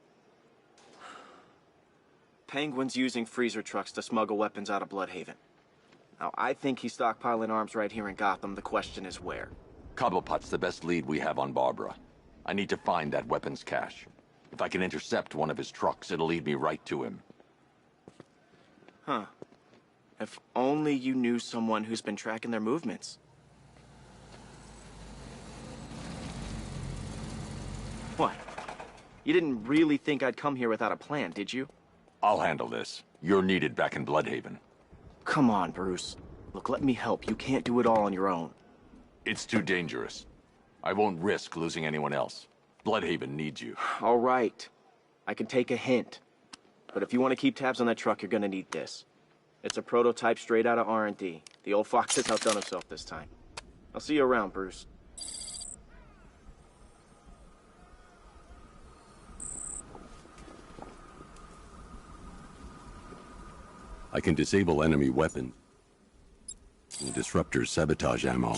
Penguin's using freezer trucks to smuggle weapons out of Bloodhaven. Now, I think he's stockpiling arms right here in Gotham. The question is where.
Cobblepot's the best lead we have on Barbara. I need to find that weapons cache. If I can intercept one of his trucks, it'll lead me right to him.
Huh. If only you knew someone who's been tracking their movements. What? You didn't really think I'd come here without a plan, did you?
I'll handle this. You're needed back in Bloodhaven.
Come on, Bruce. Look, let me help. You can't do it all on your own.
It's too dangerous. I won't risk losing anyone else. Bloodhaven needs you.
All right. I can take a hint. But if you want to keep tabs on that truck, you're gonna need this. It's a prototype straight out of R&D. The old fox has outdone himself this time. I'll see you around, Bruce.
I can disable enemy weapons. The disruptor's sabotage ammo.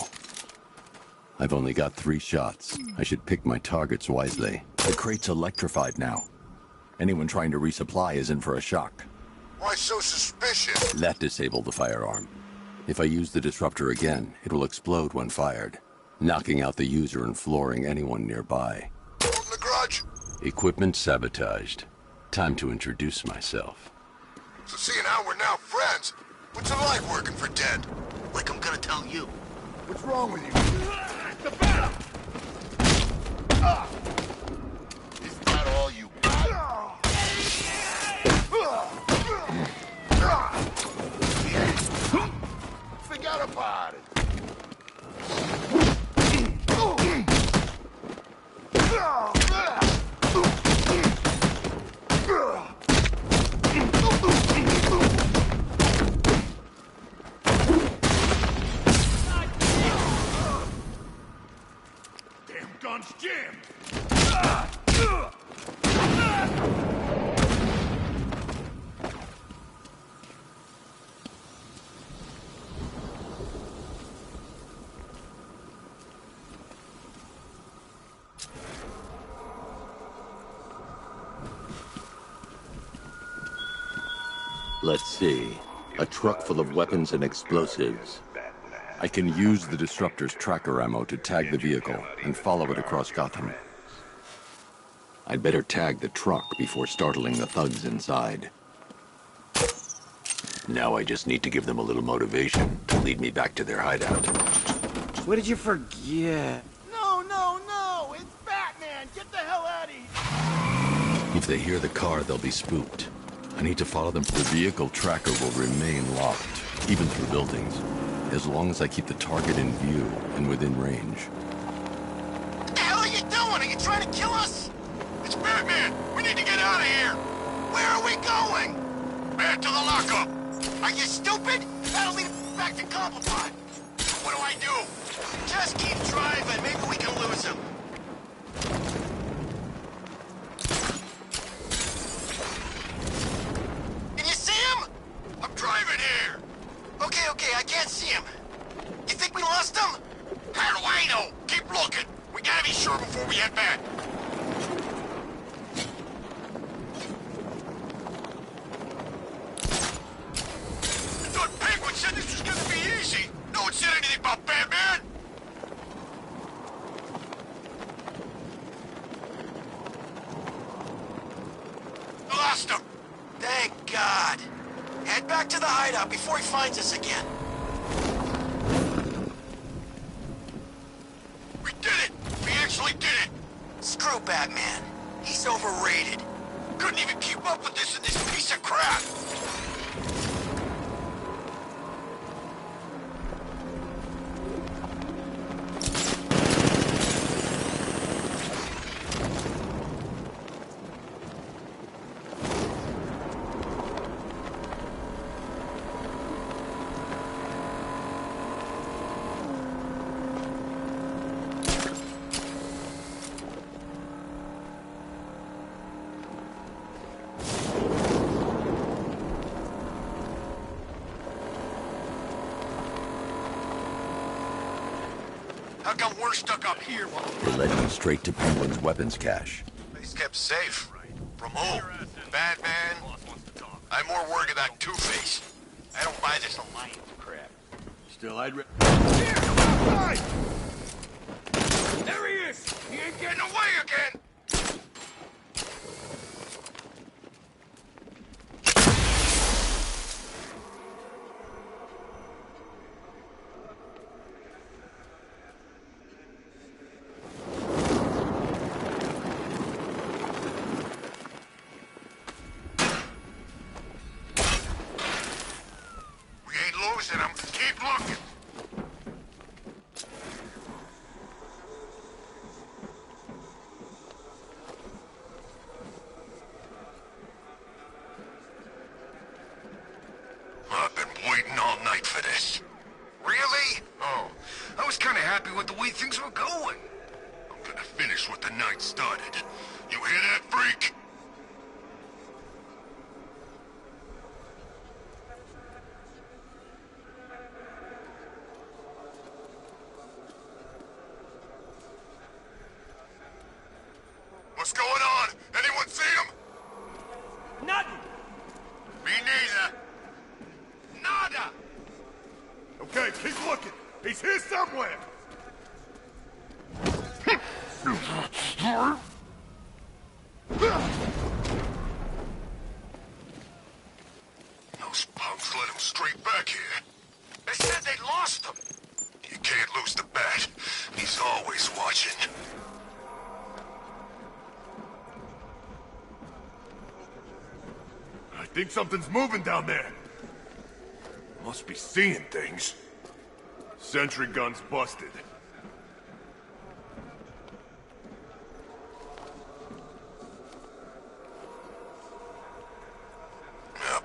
I've only got 3 shots. I should pick my targets wisely. The crate's electrified now. Anyone trying to resupply is in for a shock.
Why so suspicious?
That disabled the firearm. If I use the disruptor again, it will explode when fired, knocking out the user and flooring anyone nearby.
Holding a grudge?
Equipment sabotaged. Time to introduce myself.
So seeing how we're now friends, what's it like working for Dead?
Like I'm gonna tell you.
What's wrong with you? The battle! Is that all you got? Forget about it.
Damn gun's jammed!
Let's see. A truck full of weapons and explosives. I can use the disruptor's tracker ammo to tag the vehicle and follow it across Gotham. I'd better tag the truck before startling the thugs inside. Now I just need to give them a little motivation to lead me back to their hideout.
What did you forget?
No, no, no! It's Batman! Get the hell out of here!
If they hear the car, they'll be spooked. I need to follow them. The vehicle tracker will remain locked, even through buildings, as long as I keep the target in view and within range.
What the hell are you doing? Are you trying to kill us?
It's Batman! We need to get out of here!
Where are we going?
Back to the lockup!
Are you stupid? That'll lead us back to Cobblepot.
What do I do?
Just keep driving. Maybe we can lose him. Can you see him?
I'm driving here!
Okay, I can't see him. You think we lost him?
How do I know? Keep looking! We gotta be sure before we head back. I thought Penguin said this was gonna be easy. No one said anything about Batman. Lost him.
Thank God. Head back to the hideout before he finds us again.
We did it! We actually did it!
Screw Batman. He's overrated.
Couldn't even keep up with this in this piece of crap! How come we're stuck up here while
It led me straight to Penguin's weapons cache.
he's kept safe? From who? Batman? I'm more worried about Two-Face. I don't buy this alliance crap.
Still, I'd re-
There he is! He ain't getting away again! We ain't losing him. Keep looking. I've been waiting all night for this. Really? Oh, I was kind of happy with the way things were going. I'm gonna finish what the night started. You hear that, freak? He's here somewhere!
Those punks led him straight back here. They said they lost him. You can't lose the bat. He's always watching.
I think something's moving down there. Must be seeing things. Sentry gun's busted.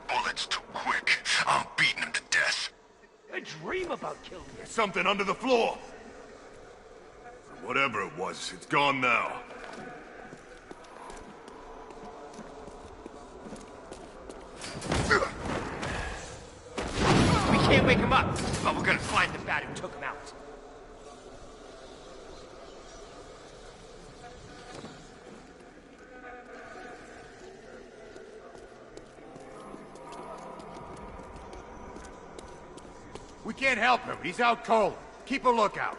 Bullet's too quick. I'm beating him to death.
I dream about killing you.
There's something under the floor. Whatever it was, it's gone now.
We can't wake him up, but we're gonna find the bat who took him out.
We can't help him. He's out cold. Keep a lookout.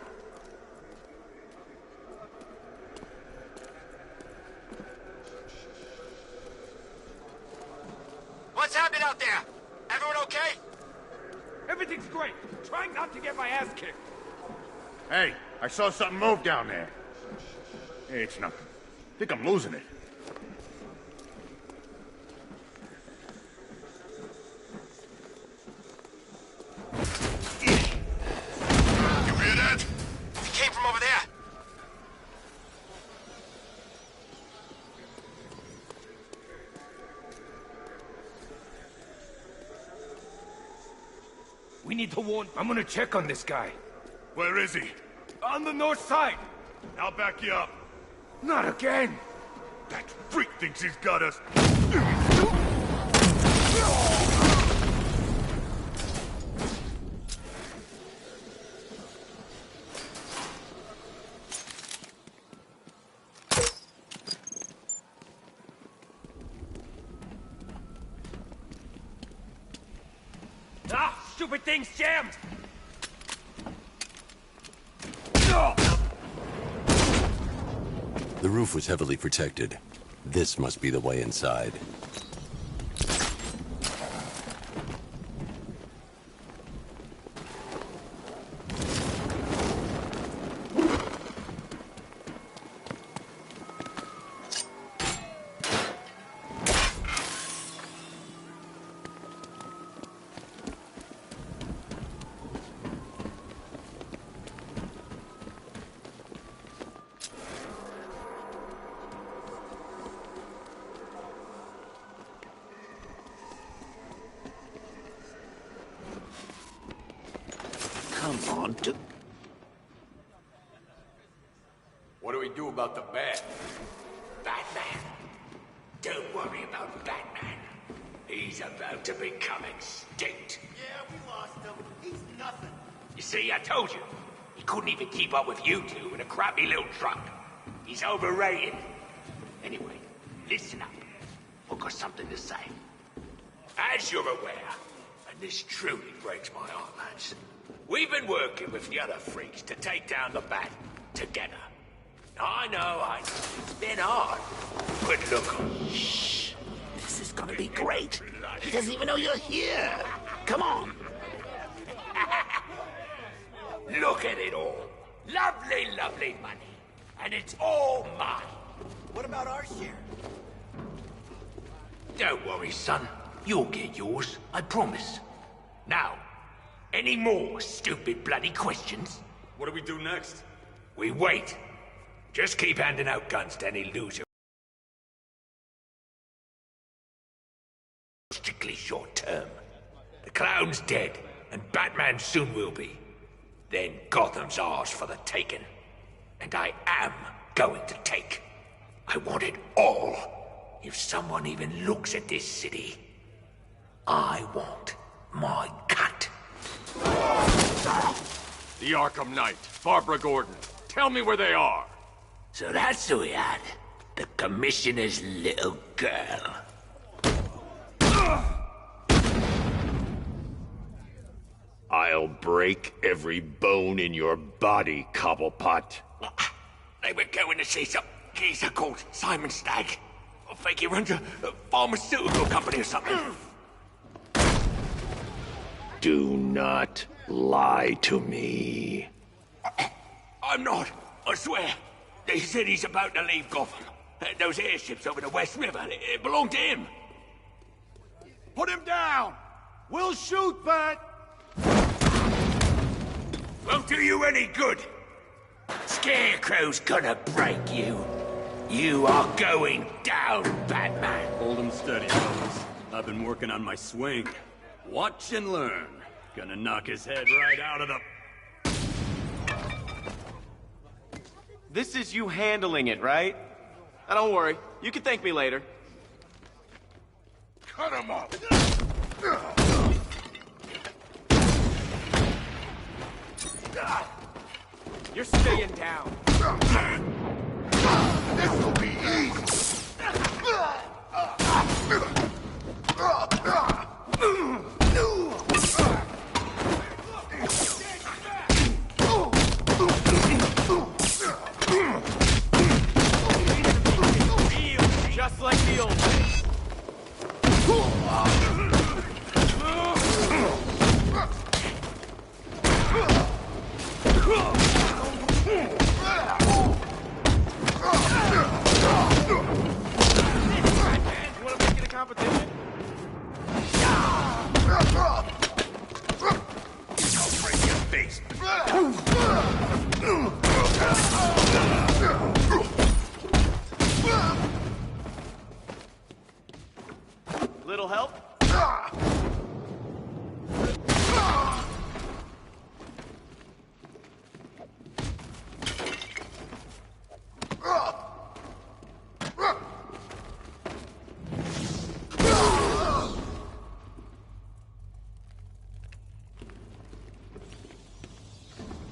What's happening out there? Everyone okay? Everything's great. Trying not to get my ass kicked.
Hey, I saw something move down there. Hey, it's nothing. Think I'm losing it.
You hear that? It came from over there.
We need to warn... I'm gonna check on this guy.
Where is he?
On the north side.
I'll back you up.
Not again.
That freak thinks he's got us.
Ah, stupid thing's jammed.
The roof was heavily protected. This must be the way inside.
Come on,
What do we do about the bat?
Batman. Don't worry about Batman. He's about to become extinct.
Yeah, we lost him. He's nothing.
You see, I told you. He couldn't even keep up with you two in a crappy little truck. He's overrated. Anyway, listen up. I've got something to say. As you're aware, and this truly breaks my heart, lads, we've been working with the other freaks to take down the bat together. I know, it's been hard. But look,
Shh. This is gonna be great. He doesn't even know you're here. Come on.
look at it all. Lovely, lovely money. And it's all mine.
What about our share?
Don't worry, son. You'll get yours, I promise. Now, any more stupid bloody questions?
What do we do next?
We wait. Just keep handing out guns to any loser. Strictly short term. The clown's dead, and Batman soon will be. Then Gotham's ours for the taking. And I am going to take. I want it all. If someone even looks at this city, I want my cut.
The Arkham Knight, Barbara Gordon. Tell me where they are.
So that's who we had. The Commissioner's little girl.
I'll
break every bone in your body, Cobblepot.
They were going to see some geezer called Simon Stagg. I think he runs a pharmaceutical company or something.
Do not lie to me.
I'm not, I swear. They said he's about to leave Gotham. Those airships over the West River, it belonged to him.
Put him down! We'll shoot, but...
Won't do you any good. Scarecrow's gonna break you. You are going down, Batman.
Hold him steady, fellas. I've been working on my swing. Watch and learn. Gonna knock his head right out of the...
This is you handling it, right? Now, don't worry. You can thank me later.
Cut him up!
You're staying down.
This'll be easy!
Just like the old days. Wanna make it a competition?
I'll break your face.
Little help?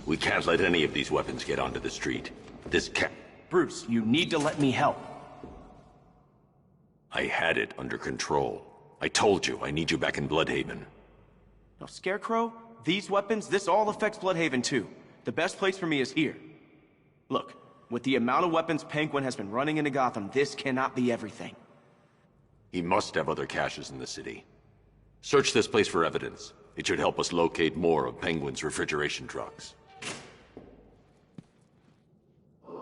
We can't let any of these weapons get onto the street. This can't...
Bruce, you need to let me help.
I had it under control. I told you, I need you back in Bloodhaven.
Now, Scarecrow, these weapons, this all affects Bloodhaven too. The best place for me is here. Look, with the amount of weapons Penguin has been running into Gotham, this cannot be everything.
He must have other caches in the city. Search this place for evidence. It should help us locate more of Penguin's refrigeration trucks.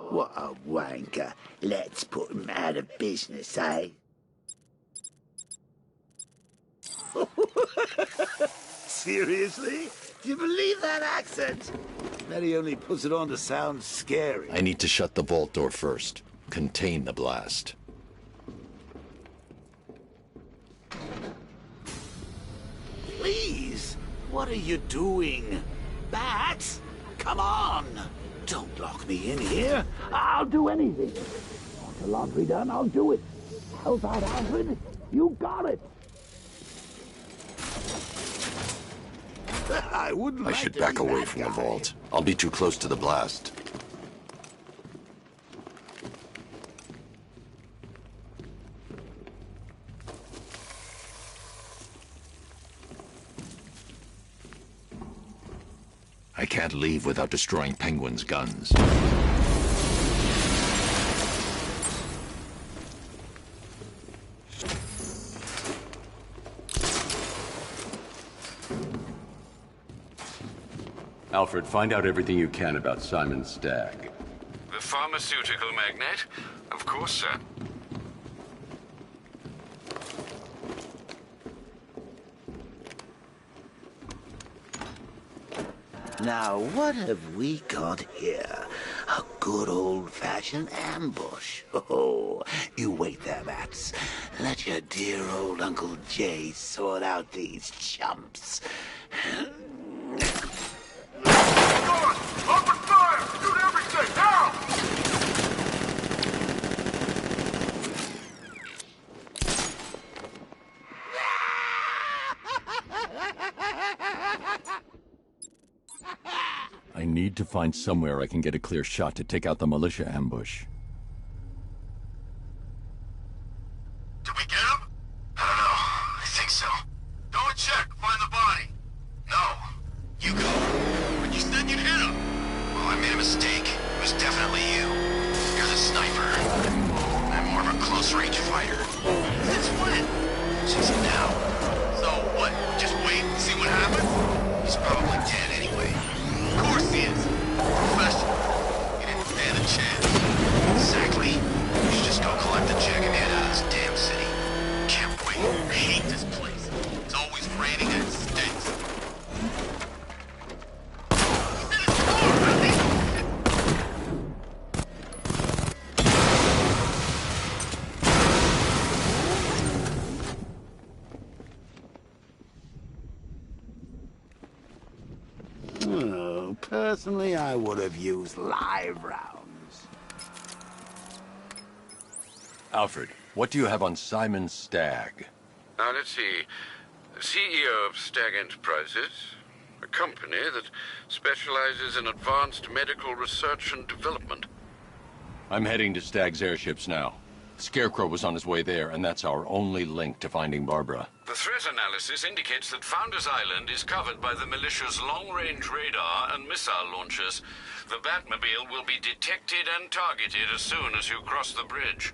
What a wanker. Let's put him out of business, eh? Seriously? Do you believe that accent? Bet he only puts it on to sound scary.
I need to shut the vault door first. Contain the blast.
Please? What are you doing? Bats? Come on! Don't lock me in here. I'll do anything. Want the laundry done? I'll do it. Help out, Alfred. You got it. I wouldn't
I
like
should
to
back
be
away
that
from
guy.
the vault. I'll be too close to the blast. I can't leave without destroying Penguin's guns.
Alfred, find out everything you can about Simon Stagg.
The pharmaceutical magnate? Of course, sir.
Now, what have we got here? A good old-fashioned ambush. Oh, you wait there, Bats. Let your dear old Uncle Jay sort out these chumps.
Open fire! Shoot everything, now!
I need to find somewhere I can get a clear shot to take out the militia ambush.
Did we get him? I don't know. I think so. Go and check. Find the body. No. You go.
Personally, I would have used live rounds.
Alfred, what do you have on Simon Stagg?
Now, let's see. CEO of Stagg Enterprises, a company that specializes in advanced medical research and development.
I'm heading to Stagg's airships now. Scarecrow was on his way there, and that's our only link to finding Barbara.
The threat analysis indicates that Founders Island is covered by the militia's long-range radar and missile launchers. The Batmobile will be detected and targeted as soon as you cross the bridge.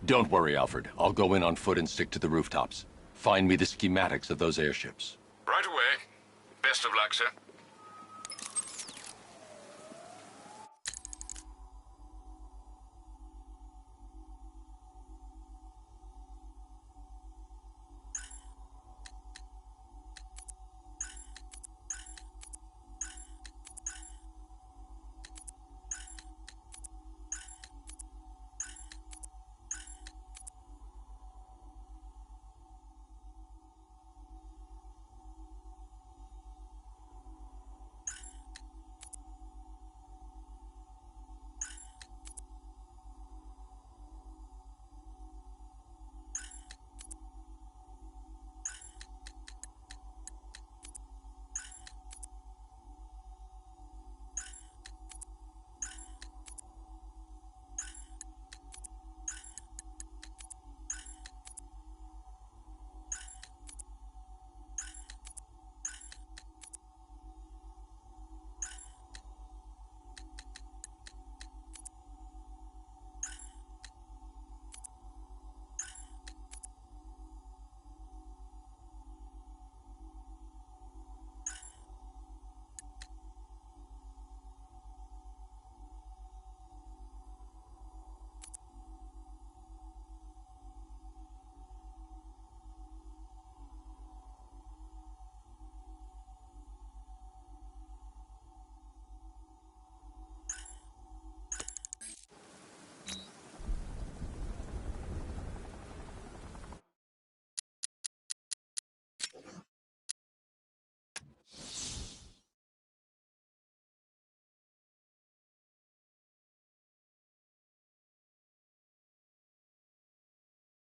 Don't worry, Alfred. I'll go in on foot and stick to the rooftops. Find me the schematics of those airships.
Right away. Best of luck, sir.